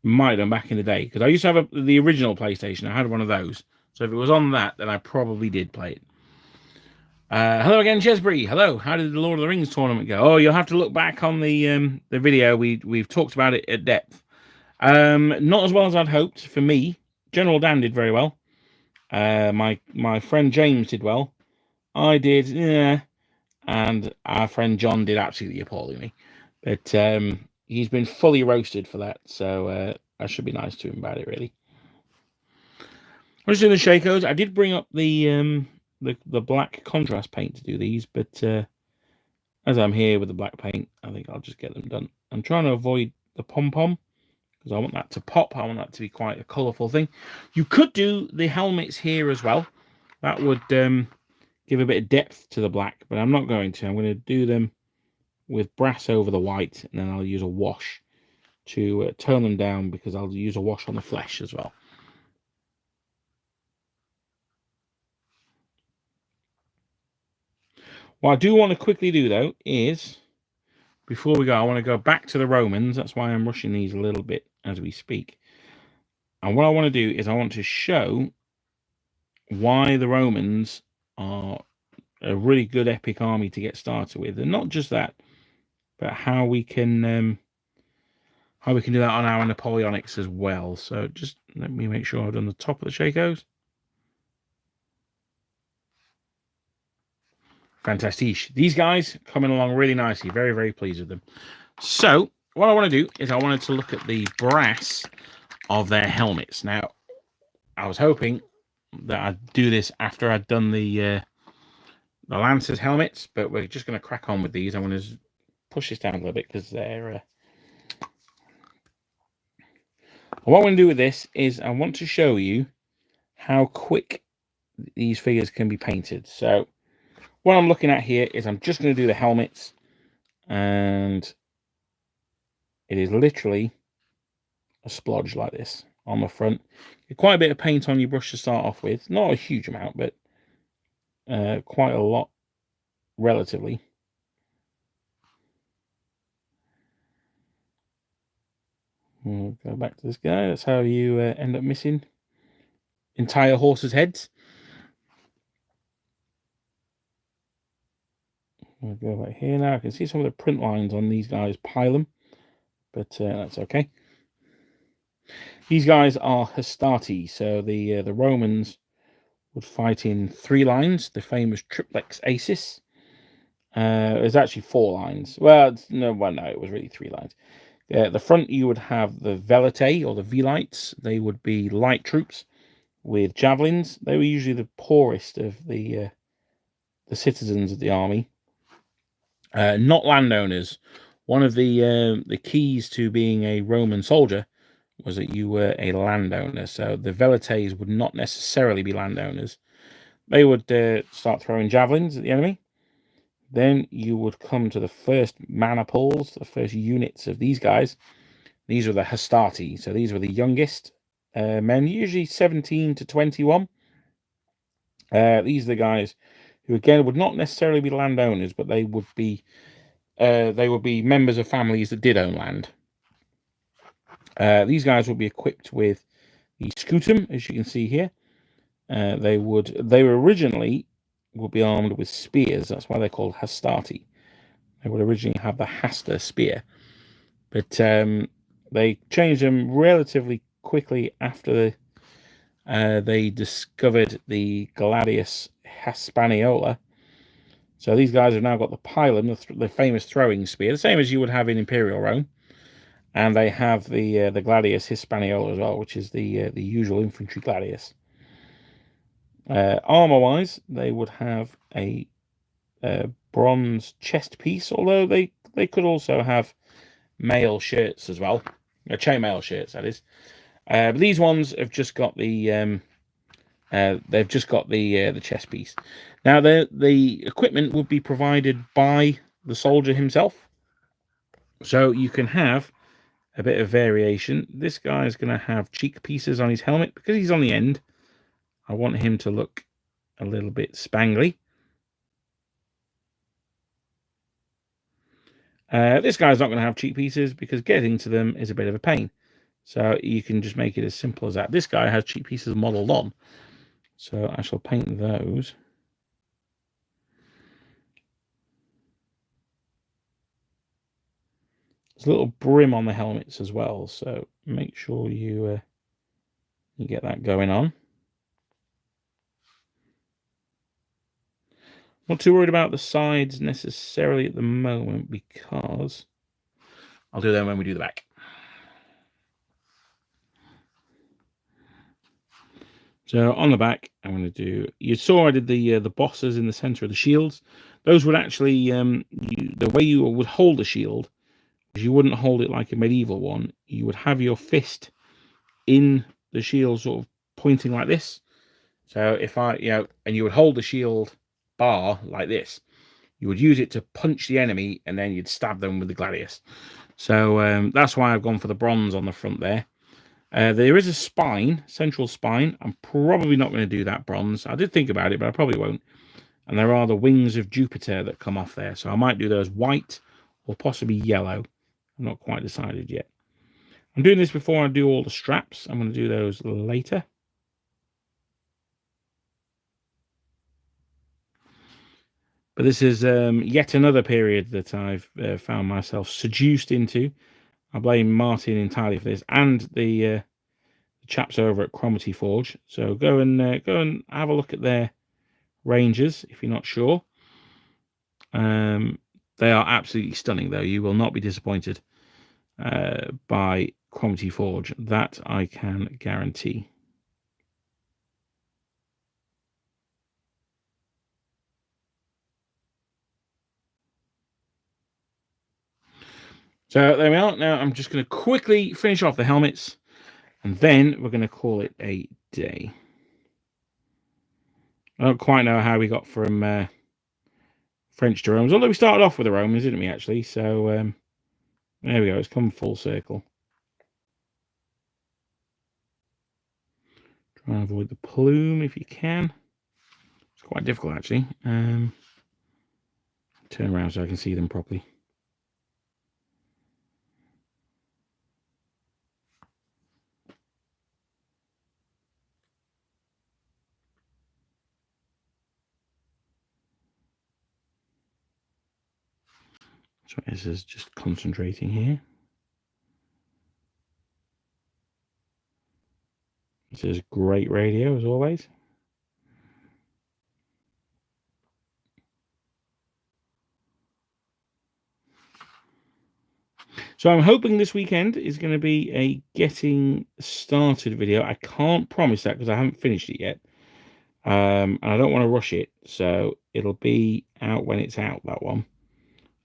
Might have done back in the day. Because I used to have the original PlayStation. I had one of those. So if it was on that, then I probably did play it. Hello again, Chesbury. Hello. How did the Lord of the Rings tournament go? Oh, you'll have to look back on the video. We've talked about it at depth. Not as well as I'd hoped for me. General Dan did very well. My friend James did well. I did, yeah, and our friend John did absolutely appallingly. But he's been fully roasted for that, so I should be nice to him about it, really. I'm just doing the Shakos. I did bring up the black contrast paint to do these, but as I'm here with the black paint, I think I'll just get them done. I'm trying to avoid the pom-pom, because I want that to pop. I want that to be quite a colourful thing. You could do the helmets here as well. That would give a bit of depth to the black, but I'm not going to. I'm going to do them with brass over the white, and then I'll use a wash to tone them down, because I'll use a wash on the flesh as well. What I do want to quickly do, though, is, before we go, I want to go back to the Romans. That's why I'm rushing these a little bit as we speak. And what I want to do is I want to show why the Romans are a really good epic army to get started with. And not just that, but how we can do that on our Napoleonics as well. So just let me make sure I've done the top of the Shakos. Fantastic. These guys coming along really nicely. Very, very pleased with them. So what I want to do is I wanted to look at the brass of their helmets. Now, I was hoping that I'd do this after I'd done the Lancers helmets, but we're just going to crack on with these. I'm going to push this down a little bit because they're... What I want to do with this is I want to show you how quick these figures can be painted. So what I'm looking at here is I'm just going to do the helmets, and it is literally a splodge like this on the front. Quite a bit of paint on your brush to start off with. Not a huge amount, but quite a lot relatively. We'll go back to this guy. That's how you end up missing entire horses' heads. We'll go right here now. I can see some of the print lines on these guys pile them, but that's okay. These guys are Hastati, so the Romans would fight in 3 lines, the famous triplex acis. There's actually 4 lines. Well, no, it was really 3 lines. The front, you would have the veletae, or the velites. They would be light troops with javelins. They were usually the poorest of the the citizens of the army, not landowners. One of the keys to being a Roman soldier was that you were a landowner. So the velites would not necessarily be landowners. They would start throwing javelins at the enemy. Then you would come to the first maniples, the first units of these guys. These were the hastati. So these were the youngest men, usually 17 to 21. These are the guys who, again, would not necessarily be landowners, but they would be members of families that did own land. These guys would be equipped with the scutum, as you can see here. They were originally would be armed with spears. That's why they're called hastati. They would originally have the hasta spear, but they changed them relatively quickly after they discovered the gladius hispaniola. So these guys have now got the pilum, the famous throwing spear, the same as you would have in Imperial Rome, and they have the gladius hispaniola as well, which is the usual infantry gladius. Armor-wise, they would have a bronze chest piece, although they could also have mail shirts as well, chainmail shirts, that is. But these ones have just got the the chest piece. Now the equipment would be provided by the soldier himself, so you can have a bit of variation. This guy is going to have cheek pieces on his helmet because he's on the end. I want him to look a little bit spangly. This guy's not going to have cheek pieces because getting to them is a bit of a pain. So you can just make it as simple as that. This guy has cheek pieces modelled on. So I shall paint those. There's a little brim on the helmets as well. So make sure you get that going on. Not too worried about the sides necessarily at the moment because I'll do them when we do the back. So on the back, I'm going to do. You saw I did the bosses in the center of the shields. Those would actually the way you would hold the shield is you wouldn't hold it like a medieval one. You would have your fist in the shield, sort of pointing like this. So if I and you would hold the shield bar like this. You would use it to punch the enemy, and then you'd stab them with the gladius. So that's why I've gone for the bronze on the front there. There is a spine, central spine. I'm probably not going to do that bronze. I did think about it, but I probably won't. And there are the wings of Jupiter that come off there. So I might do those white or possibly yellow. I'm not quite decided yet. I'm doing this before I do all the straps. I'm going to do those later. But this is yet another period that I've found myself seduced into. I blame Martin entirely for this, and the chaps over at Cromarty Forge. So go and have a look at their Rangers if you're not sure. They are absolutely stunning, though. You will not be disappointed by Cromarty Forge. That I can guarantee. So there we are. Now I'm just going to quickly finish off the helmets, and then we're going to call it a day. I don't quite know how we got from French to Romans, although we started off with the Romans, didn't we, actually? So there we go. It's come full circle. Try and avoid the plume if you can. It's quite difficult, actually. Turn around so I can see them properly. So this is just concentrating here. This is great radio as always. So I'm hoping this weekend is going to be a getting started video. I can't promise that because I haven't finished it yet. And I don't want to rush it, so it'll be out when it's out, that one.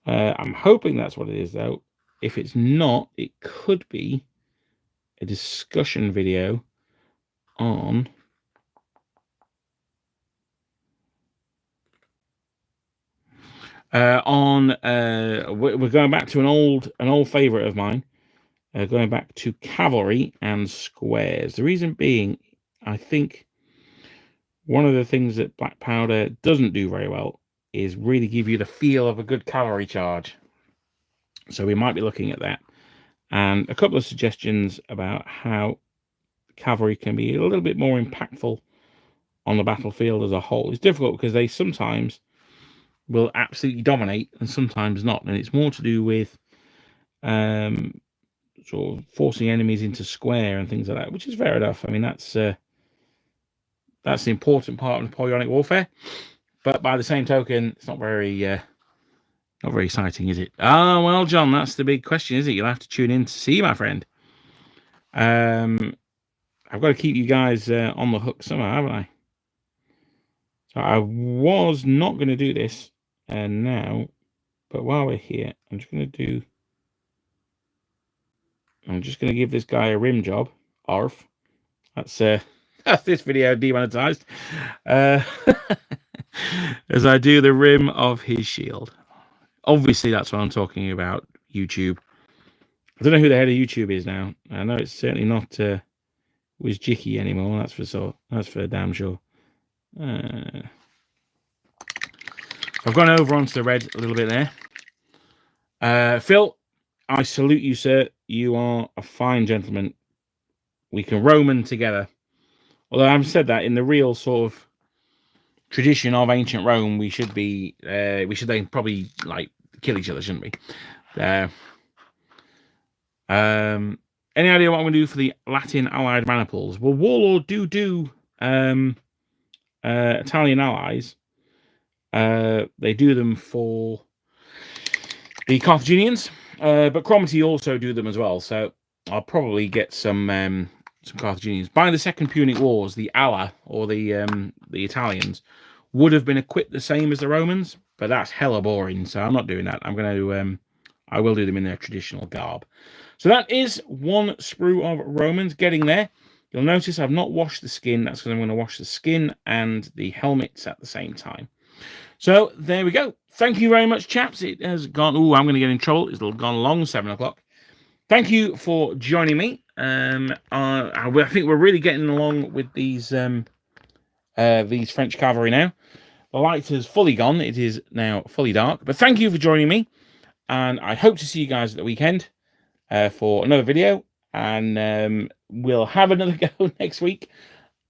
I'm hoping that's what it is, though. If it's not, it could be a discussion video on we're going back to an old favorite of mine, going back to cavalry and squares. The reason being, I think one of the things that black powder doesn't do very well is really give you the feel of a good cavalry charge. So we might be looking at that, and a couple of suggestions about how cavalry can be a little bit more impactful on the battlefield as a whole. It's difficult because they sometimes will absolutely dominate and sometimes not, and it's more to do with sort of forcing enemies into square and things like that, which is fair enough. I mean, that's the important part of Napoleonic warfare, but by the same token, it's not very exciting, is it? Ah, well, John, that's the big question, is it? You'll have to tune in to see, my friend. I've got to keep you guys on the hook somehow, haven't I? So I was not going to do this now, but while we're here, I'm just going to give this guy a rim job. Arf. That's this video demonetized. As I do the rim of his shield. Obviously, that's what I'm talking about, YouTube. I don't know who the head of YouTube is now. I know it's certainly not Wizjicky anymore. That's for damn sure. I've gone over onto the red a little bit there. Phil, I salute you, sir. You are a fine gentleman. We can Roman together. Although I haven't said that, in the real sort of tradition of ancient Rome, we should then probably like kill each other, shouldn't we? Any idea what I'm going to do for the Latin allied maniples? Well, Warlord do Italian allies. They do them for the Carthaginians, but Cromarty also do them as well. So I'll probably get some Carthaginians. By the Second Punic Wars, the Ala, or the Italians, would have been equipped the same as the Romans, but that's hella boring. So I'm not doing that. I'm going to I will do them in their traditional garb. So that is one sprue of Romans getting there. You'll notice I've not washed the skin. That's because I'm going to wash the skin and the helmets at the same time. So there we go. Thank you very much, chaps. It has gone. Oh, I'm going to get in trouble. It's gone along 7 o'clock. Thank you for joining me. I think we're really getting along with these French cavalry now. The light has fully gone. It is now fully dark. But thank you for joining me. And I hope to see you guys at the weekend for another video. And we'll have another go next week.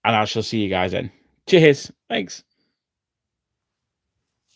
And I shall see you guys then. Cheers. Thanks.